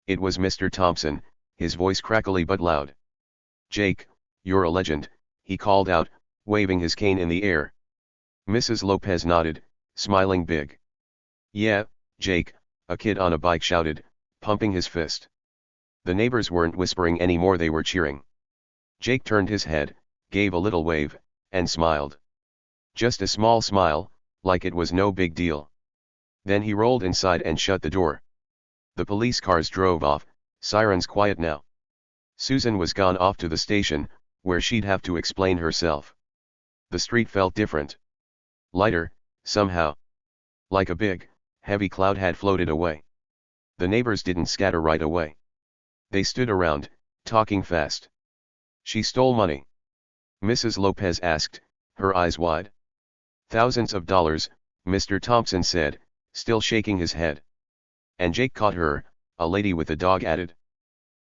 It was Mr. Thompson, his voice crackly but loud. Jake, you're a legend, he called out, waving his cane in the air. Mrs. Lopez nodded, smiling big. Yeah, Jake, a kid on a bike shouted, pumping his fist. The neighbors weren't whispering anymore, they were cheering. Jake turned his head, gave a little wave, and smiled. Just a small smile, like it was no big deal. Then he rolled inside and shut the door. The police cars drove off, sirens quiet now. Susan was gone off to the station, where she'd have to explain herself. The street felt different. Lighter, somehow. Like a big, heavy cloud had floated away. The neighbors didn't scatter right away. They stood around, talking fast. She stole money? Mrs. Lopez asked, her eyes wide. Thousands of dollars, Mr. Thompson said, still shaking his head. And Jake caught her, a lady with a dog added.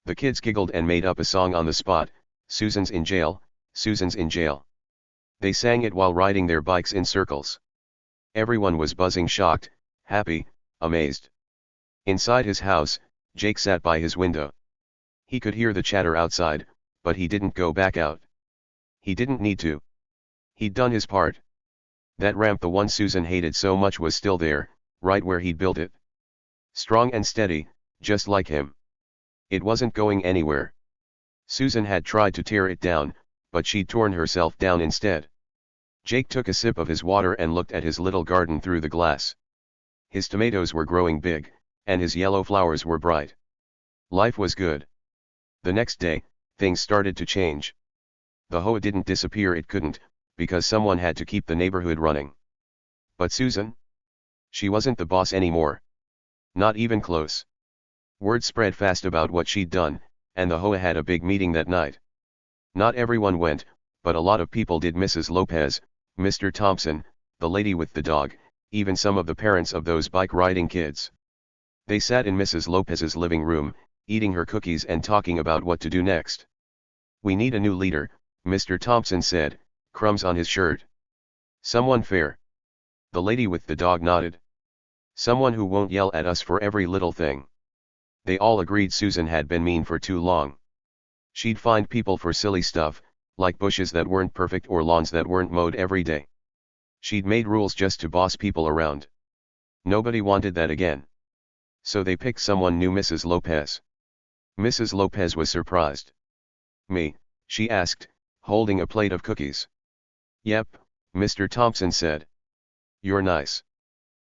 The kids giggled and made up a song on the spot. Susan's in jail, Susan's in jail. They sang it while riding their bikes in circles. Everyone was buzzing, shocked, happy, amazed. Inside his house, Jake sat by his window. He could hear the chatter outside, but he didn't go back out. He didn't need to. He'd done his part. That ramp, the one Susan hated so much, was still there, right where he'd built it. Strong and steady, just like him. It wasn't going anywhere. Susan had tried to tear it down, but she'd torn herself down instead. Jake took a sip of his water and looked at his little garden through the glass. His tomatoes were growing big, and his yellow flowers were bright. Life was good. The next day, things started to change. The HOA didn't disappear, it couldn't, because someone had to keep the neighborhood running. But Susan? She wasn't the boss anymore. Not even close. Word spread fast about what she'd done, and the HOA had a big meeting that night. Not everyone went, but a lot of people did. Mrs. Lopez, Mr. Thompson, the lady with the dog, even some of the parents of those bike-riding kids. They sat in Mrs. Lopez's living room, eating her cookies and talking about what to do next. "We need a new leader," Mr. Thompson said, crumbs on his shirt. "Someone fair." The lady with the dog nodded. "Someone who won't yell at us for every little thing." They all agreed Susan had been mean for too long. She'd fined people for silly stuff, like bushes that weren't perfect or lawns that weren't mowed every day. She'd made rules just to boss people around. Nobody wanted that again. So they picked someone new, Mrs. Lopez. Mrs. Lopez was surprised. "Me?" she asked, holding a plate of cookies. "Yep," Mr. Thompson said. "You're nice.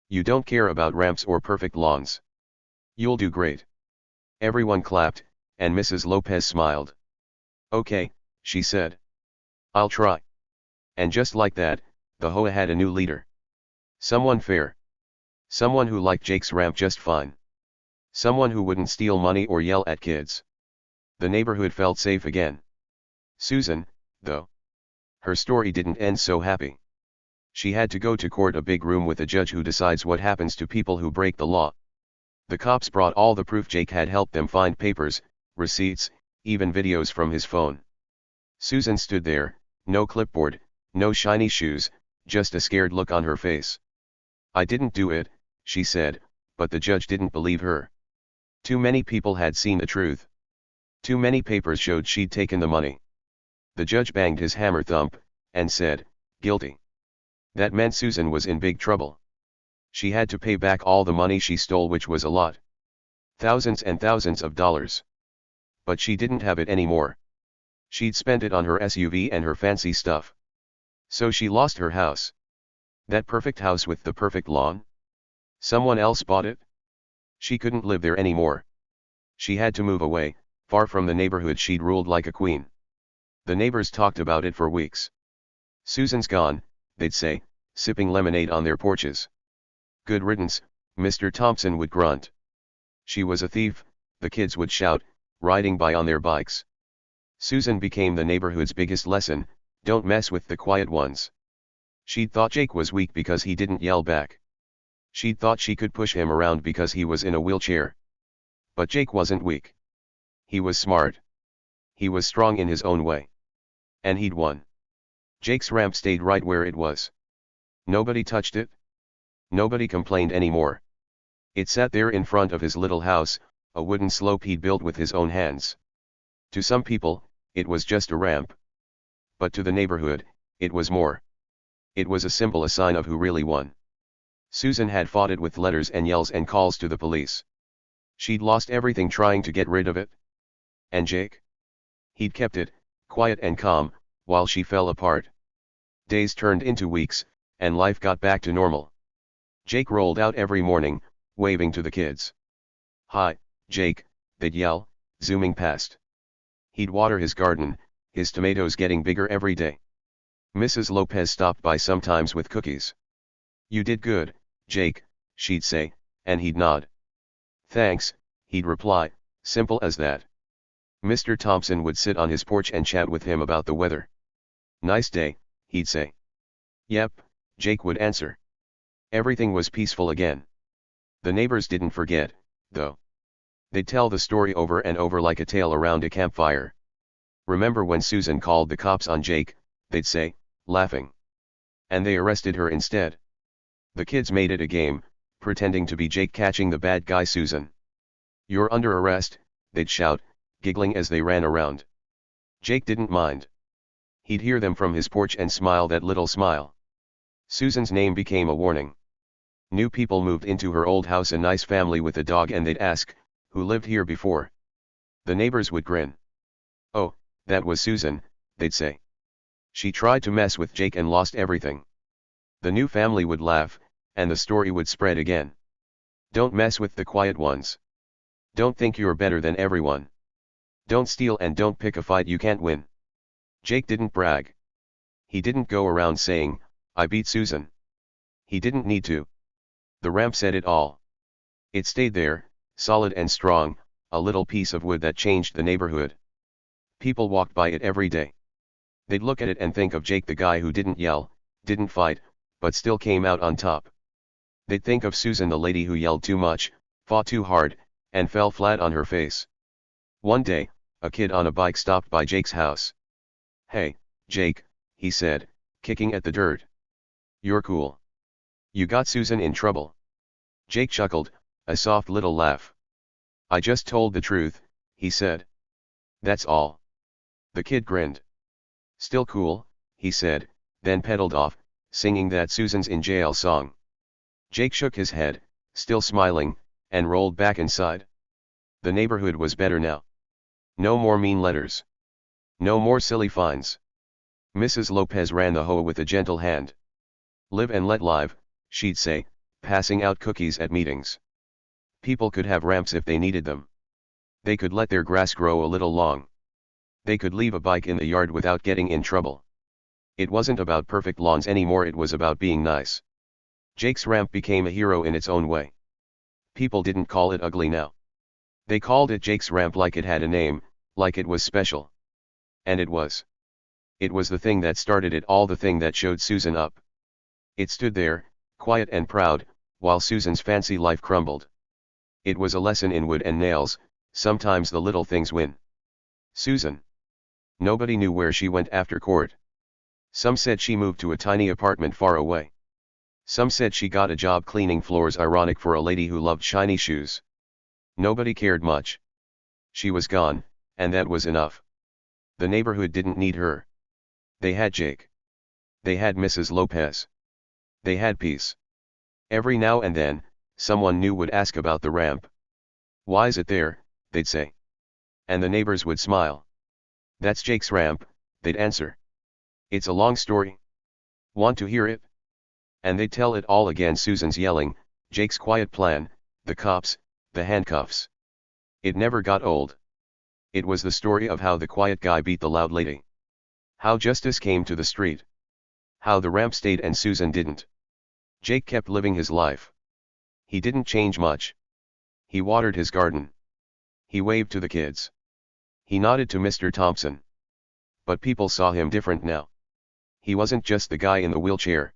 You don't care about ramps or perfect lawns. You'll do great." Everyone clapped, and Mrs. Lopez smiled. "Okay," she said. "I'll try." And just like that, the HOA had a new leader. Someone fair. Someone who liked Jake's ramp just fine. Someone who wouldn't steal money or yell at kids. The neighborhood felt safe again. Susan, though. Her story didn't end so happy. She had to go to court, a big room with a judge who decides what happens to people who break the law. The cops brought all the proof. Jake had helped them find papers, receipts, even videos from his phone. Susan stood there, no clipboard, no shiny shoes, just a scared look on her face. "I didn't do it," she said, but the judge didn't believe her. Too many people had seen the truth. Too many papers showed she'd taken the money. The judge banged his hammer thump, and said, "Guilty." That meant Susan was in big trouble. She had to pay back all the money she stole, which was a lot. Thousands and thousands of dollars. But she didn't have it anymore. She'd spent it on her SUV and her fancy stuff. So she lost her house. That perfect house with the perfect lawn. Someone else bought it. She couldn't live there anymore. She had to move away, far from the neighborhood she'd ruled like a queen. The neighbors talked about it for weeks. "Susan's gone," they'd say, sipping lemonade on their porches. "Good riddance," Mr. Thompson would grunt. "She was a thief," the kids would shout, riding by on their bikes. Susan became the neighborhood's biggest lesson: don't mess with the quiet ones. She'd thought Jake was weak because he didn't yell back. She'd thought she could push him around because he was in a wheelchair. But Jake wasn't weak. He was smart. He was strong in his own way. And he'd won. Jake's ramp stayed right where it was. Nobody touched it. Nobody complained anymore. It sat there in front of his little house, a wooden slope he'd built with his own hands. To some people, it was just a ramp. But to the neighborhood, it was more. It was a symbol, a sign of who really won. Susan had fought it with letters and yells and calls to the police. She'd lost everything trying to get rid of it. And Jake? He'd kept it, quiet and calm, while she fell apart. Days turned into weeks, and life got back to normal. Jake rolled out every morning, waving to the kids. "Hi, Jake," they'd yell, zooming past. He'd water his garden, his tomatoes getting bigger every day. Mrs. Lopez stopped by sometimes with cookies. "You did good, Jake," she'd say, and he'd nod. "Thanks," he'd reply, simple as that. Mr. Thompson would sit on his porch and chat with him about the weather. "Nice day," he'd say. "Yep," Jake would answer. Everything was peaceful again. The neighbors didn't forget, though. They'd tell the story over and over like a tale around a campfire. Remember when Susan called the cops on Jake, they'd say, laughing. And they arrested her instead. The kids made it a game, pretending to be Jake catching the bad guy Susan. "You're under arrest," they'd shout, giggling as they ran around. Jake didn't mind. He'd hear them from his porch and smile that little smile. Susan's name became a warning. New people moved into her old house, a nice family with a dog, and they'd ask, "Who lived here before?" The neighbors would grin. "Oh, that was Susan," they'd say. "She tried to mess with Jake and lost everything." The new family would laugh, and the story would spread again. Don't mess with the quiet ones. Don't think you're better than everyone. Don't steal and don't pick a fight you can't win. Jake didn't brag. He didn't go around saying, "I beat Susan." He didn't need to. The ramp said it all. It stayed there, solid and strong, a little piece of wood that changed the neighborhood. People walked by it every day. They'd look at it and think of Jake, the guy who didn't yell, didn't fight, but still came out on top. They'd think of Susan, the lady who yelled too much, fought too hard, and fell flat on her face. One day, a kid on a bike stopped by Jake's house. "Hey, Jake," he said, kicking at the dirt. "You're cool. You got Susan in trouble." Jake chuckled, a soft little laugh. "I just told the truth," he said. "That's all." The kid grinned. "Still cool," he said, then pedaled off, singing that Susan's in jail song. Jake shook his head, still smiling, and rolled back inside. The neighborhood was better now. No more mean letters. No more silly fines. Mrs. Lopez ran the HOA with a gentle hand. "Live and let live," she'd say, passing out cookies at meetings. People could have ramps if they needed them. They could let their grass grow a little long. They could leave a bike in the yard without getting in trouble. It wasn't about perfect lawns anymore, it was about being nice. Jake's ramp became a hero in its own way. People didn't call it ugly now. They called it Jake's ramp, like it had a name, like it was special. And it was. It was the thing that started it all, the thing that showed Susan up. It stood there, quiet and proud, while Susan's fancy life crumbled. It was a lesson in wood and nails, sometimes the little things win. Susan. Nobody knew where she went after court. Some said she moved to a tiny apartment far away. Some said she got a job cleaning floors, ironic for a lady who loved shiny shoes. Nobody cared much. She was gone, and that was enough. The neighborhood didn't need her. They had Jake. They had Mrs. Lopez. They had peace. Every now and then, someone new would ask about the ramp. "Why is it there?" they'd say. And the neighbors would smile. "That's Jake's ramp," they'd answer. "It's a long story. Want to hear it?" And they'd tell it all again: Susan's yelling, Jake's quiet plan, the cops, the handcuffs. It never got old. It was the story of how the quiet guy beat the loud lady. How justice came to the street. How the ramp stayed and Susan didn't. Jake kept living his life. He didn't change much. He watered his garden. He waved to the kids. He nodded to Mr. Thompson. But people saw him different now. He wasn't just the guy in the wheelchair.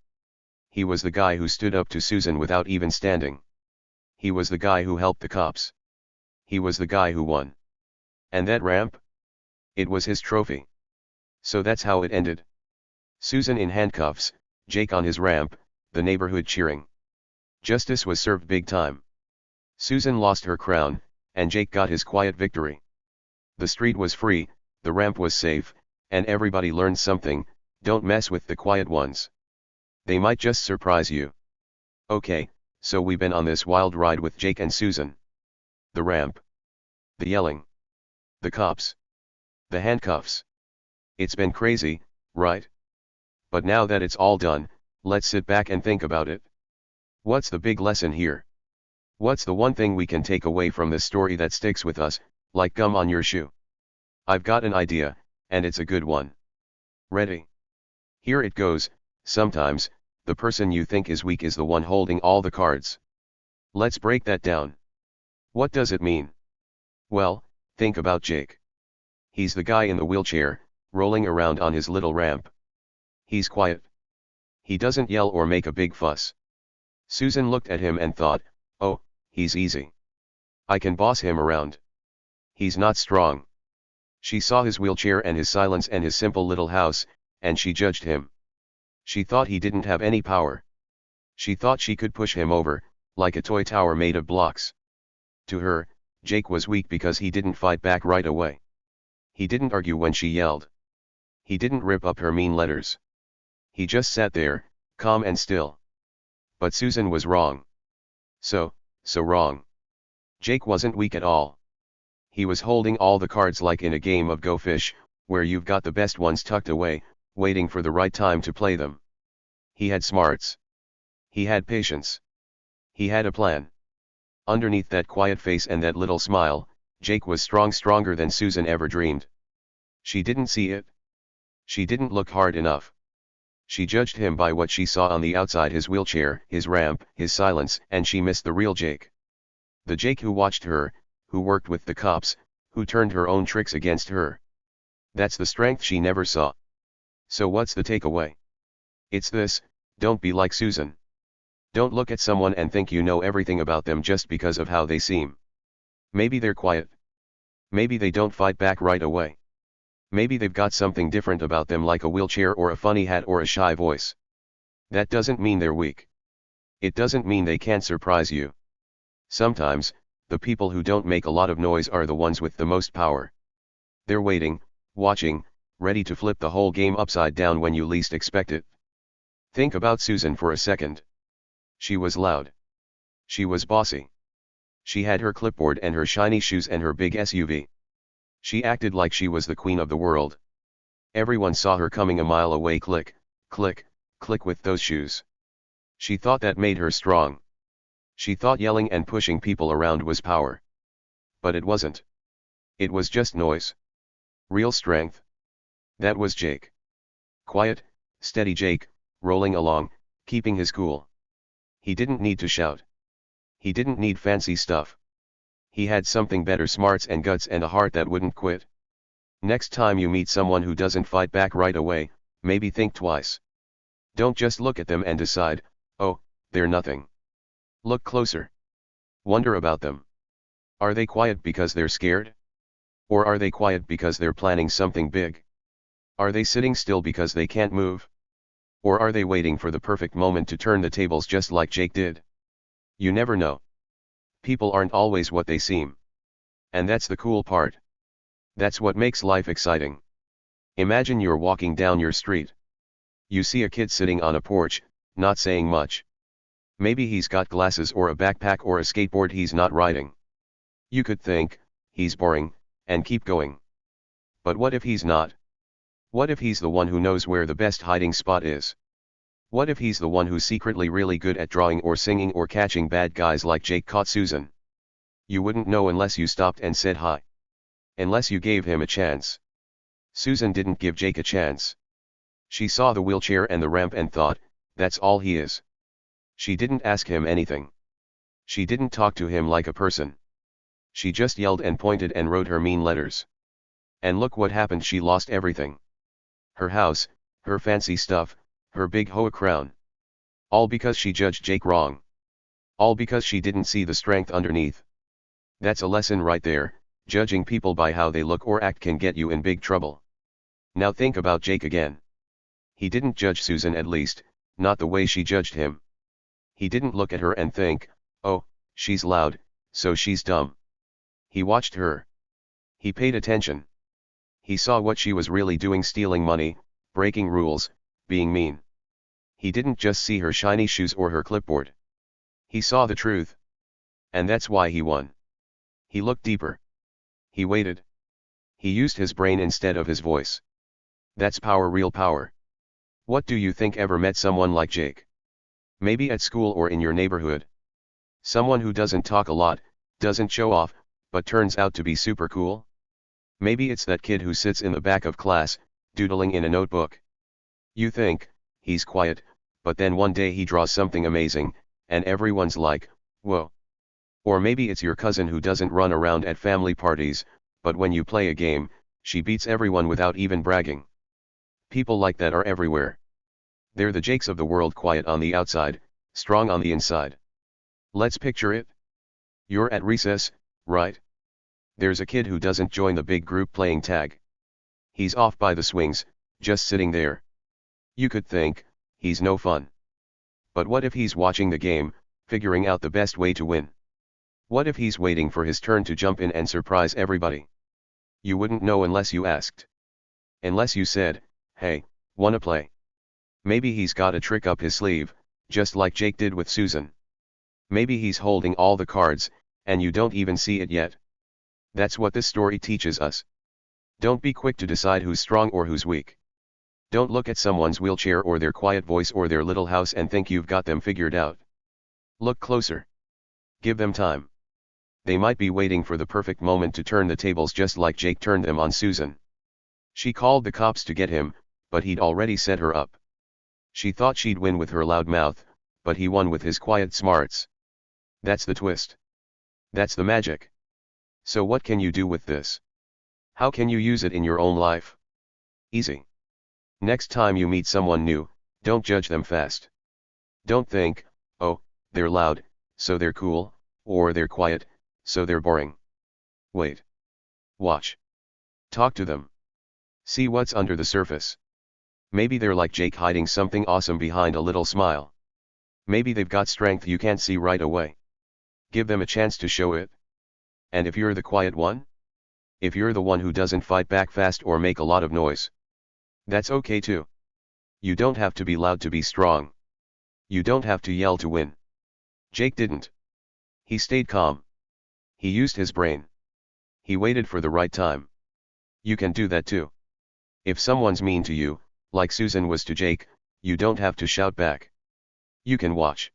He was the guy who stood up to Susan without even standing. He was the guy who helped the cops. He was the guy who won. And that ramp? It was his trophy. So that's how it ended. Susan in handcuffs, Jake on his ramp, the neighborhood cheering. Justice was served big time. Susan lost her crown, and Jake got his quiet victory. The street was free, the ramp was safe, and everybody learned something: don't mess with the quiet ones. They might just surprise you. Okay, so we've been on this wild ride with Jake and Susan. The ramp. The yelling. The cops. The handcuffs. It's been crazy, right? But now that it's all done, let's sit back and think about it. What's the big lesson here? What's the one thing we can take away from this story that sticks with us, like gum on your shoe? I've got an idea, and it's a good one. Ready? Here it goes: sometimes, the person you think is weak is the one holding all the cards. Let's break that down. What does it mean? Well, think about Jake. He's the guy in the wheelchair, rolling around on his little ramp. He's quiet. He doesn't yell or make a big fuss. Susan looked at him and thought, oh, he's easy. I can boss him around. He's not strong. She saw his wheelchair and his silence and his simple little house, and she judged him. She thought he didn't have any power. She thought she could push him over, like a toy tower made of blocks. To her, Jake was weak because he didn't fight back right away. He didn't argue when she yelled. He didn't rip up her mean letters. He just sat there, calm and still. But Susan was wrong. So wrong. Jake wasn't weak at all. He was holding all the cards like in a game of Go Fish, where you've got the best ones tucked away, waiting for the right time to play them. He had smarts. He had patience. He had a plan. Underneath that quiet face and that little smile, Jake was stronger than Susan ever dreamed. She didn't see it. She didn't look hard enough. She judged him by what she saw on the outside: his wheelchair, his ramp, his silence, and she missed the real Jake. The Jake who watched her, who worked with the cops, who turned her own tricks against her. That's the strength she never saw. So what's the takeaway? It's this: don't be like Susan. Don't look at someone and think you know everything about them just because of how they seem. Maybe they're quiet. Maybe they don't fight back right away. Maybe they've got something different about them, like a wheelchair or a funny hat or a shy voice. That doesn't mean they're weak. It doesn't mean they can't surprise you. Sometimes, the people who don't make a lot of noise are the ones with the most power. They're waiting, watching, ready to flip the whole game upside down when you least expect it. Think about Susan for a second. She was loud. She was bossy. She had her clipboard and her shiny shoes and her big SUV. She acted like she was the queen of the world. Everyone saw her coming a mile away. Click, click, click with those shoes. She thought that made her strong. She thought yelling and pushing people around was power. But it wasn't. It was just noise. Real strength. That was Jake. Quiet, steady Jake, rolling along, keeping his cool. He didn't need to shout. He didn't need fancy stuff. He had something better: smarts and guts and a heart that wouldn't quit. Next time you meet someone who doesn't fight back right away, maybe think twice. Don't just look at them and decide, oh, they're nothing. Look closer. Wonder about them. Are they quiet because they're scared? Or are they quiet because they're planning something big? Are they sitting still because they can't move? Or are they waiting for the perfect moment to turn the tables just like Jake did? You never know. People aren't always what they seem. And that's the cool part. That's what makes life exciting. Imagine you're walking down your street. You see a kid sitting on a porch, not saying much. Maybe he's got glasses or a backpack or a skateboard he's not riding. You could think, he's boring, and keep going. But what if he's not? What if he's the one who knows where the best hiding spot is? What if he's the one who's secretly really good at drawing or singing or catching bad guys like Jake caught Susan? You wouldn't know unless you stopped and said hi. Unless you gave him a chance. Susan didn't give Jake a chance. She saw the wheelchair and the ramp and thought, that's all he is. She didn't ask him anything. She didn't talk to him like a person. She just yelled and pointed and wrote her mean letters. And look what happened: she lost everything. Her house, her fancy stuff, her big HOA crown. All because she judged Jake wrong. All because she didn't see the strength underneath. That's a lesson right there: judging people by how they look or act can get you in big trouble. Now think about Jake again. He didn't judge Susan, at least, not the way she judged him. He didn't look at her and think, oh, she's loud, so she's dumb. He watched her. He paid attention. He saw what she was really doing: stealing money, breaking rules, being mean. He didn't just see her shiny shoes or her clipboard. He saw the truth. And that's why he won. He looked deeper. He waited. He used his brain instead of his voice. That's power, real power. What do you think ever met someone like Jake? Maybe at school or in your neighborhood. Someone who doesn't talk a lot, doesn't show off, but turns out to be super cool? Maybe it's that kid who sits in the back of class, doodling in a notebook. You think, he's quiet, but then one day he draws something amazing, and everyone's like, whoa. Or maybe it's your cousin who doesn't run around at family parties, but when you play a game, she beats everyone without even bragging. People like that are everywhere. They're the Jakes of the world: quiet on the outside, strong on the inside. Let's picture it. You're at recess, right? There's a kid who doesn't join the big group playing tag. He's off by the swings, just sitting there. You could think, he's no fun. But what if he's watching the game, figuring out the best way to win? What if he's waiting for his turn to jump in and surprise everybody? You wouldn't know unless you asked. Unless you said, hey, wanna play? Maybe he's got a trick up his sleeve, just like Jake did with Susan. Maybe he's holding all the cards, and you don't even see it yet. That's what this story teaches us. Don't be quick to decide who's strong or who's weak. Don't look at someone's wheelchair or their quiet voice or their little house and think you've got them figured out. Look closer. Give them time. They might be waiting for the perfect moment to turn the tables just like Jake turned them on Susan. She called the cops to get him, but he'd already set her up. She thought she'd win with her loud mouth, but he won with his quiet smarts. That's the twist. That's the magic. So what can you do with this? How can you use it in your own life? Easy. Next time you meet someone new, don't judge them fast. Don't think, oh, they're loud, so they're cool, or they're quiet, so they're boring. Wait. Watch. Talk to them. See what's under the surface. Maybe they're like Jake, hiding something awesome behind a little smile. Maybe they've got strength you can't see right away. Give them a chance to show it. And if you're the quiet one? If you're the one who doesn't fight back fast or make a lot of noise, that's okay too. You don't have to be loud to be strong. You don't have to yell to win. Jake didn't. He stayed calm. He used his brain. He waited for the right time. You can do that too. If someone's mean to you, like Susan was to Jake, you don't have to shout back. You can watch.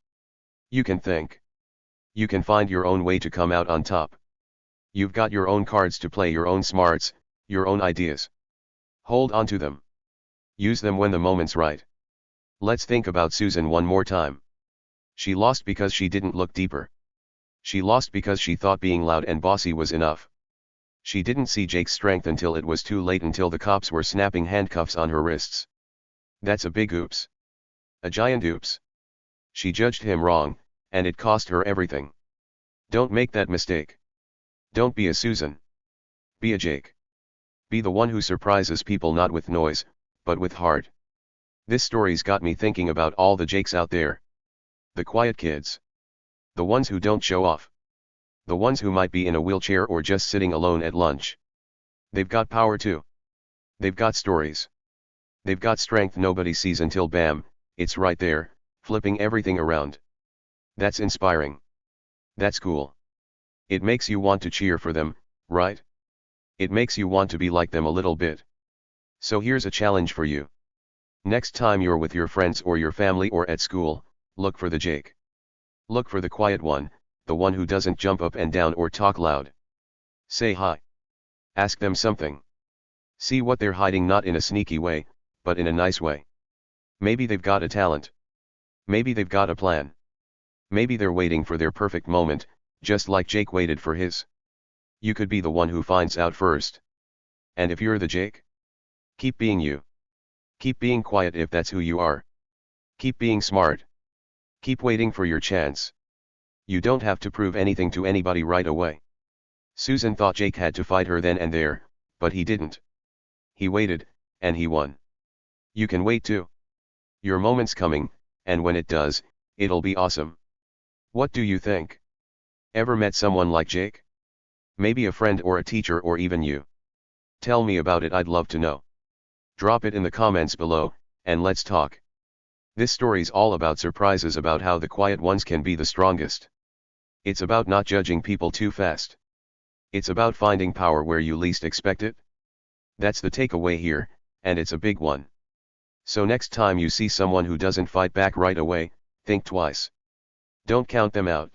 You can think. You can find your own way to come out on top. You've got your own cards to play, your own smarts, your own ideas. Hold on to them. Use them when the moment's right. Let's think about Susan one more time. She lost because she didn't look deeper. She lost because she thought being loud and bossy was enough. She didn't see Jake's strength until it was too late, until the cops were snapping handcuffs on her wrists. That's a big oops. A giant oops. She judged him wrong, and it cost her everything. Don't make that mistake. Don't be a Susan. Be a Jake. Be the one who surprises people, not with noise, but with heart. This story's got me thinking about all the Jakes out there. The quiet kids. The ones who don't show off. The ones who might be in a wheelchair or just sitting alone at lunch. They've got power too. They've got stories. They've got strength nobody sees until bam, it's right there, flipping everything around. That's inspiring. That's cool. It makes you want to cheer for them, right? It makes you want to be like them a little bit. So here's a challenge for you. Next time you're with your friends or your family or at school, look for the Jake. Look for the quiet one, the one who doesn't jump up and down or talk loud. Say hi. Ask them something. See what they're hiding, not in a sneaky way, but in a nice way. Maybe they've got a talent. Maybe they've got a plan. Maybe they're waiting for their perfect moment, just like Jake waited for his. You could be the one who finds out first. And if you're the Jake, keep being you. Keep being quiet if that's who you are. Keep being smart. Keep waiting for your chance. You don't have to prove anything to anybody right away. Susan thought Jake had to fight her then and there, but he didn't. He waited, and he won. You can wait too. Your moment's coming, and when it does, it'll be awesome. What do you think? Ever met someone like Jake? Maybe a friend or a teacher or even you. Tell me about it, I'd love to know. Drop it in the comments below, and let's talk. This story's all about surprises, about how the quiet ones can be the strongest. It's about not judging people too fast. It's about finding power where you least expect it. That's the takeaway here, and it's a big one. So next time you see someone who doesn't fight back right away, think twice. Don't count them out.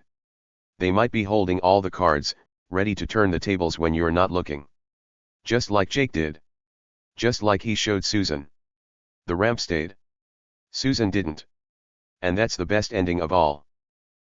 They might be holding all the cards, ready to turn the tables when you're not looking. Just like Jake did. Just like he showed Susan. The ramp stayed. Susan didn't. And that's the best ending of all.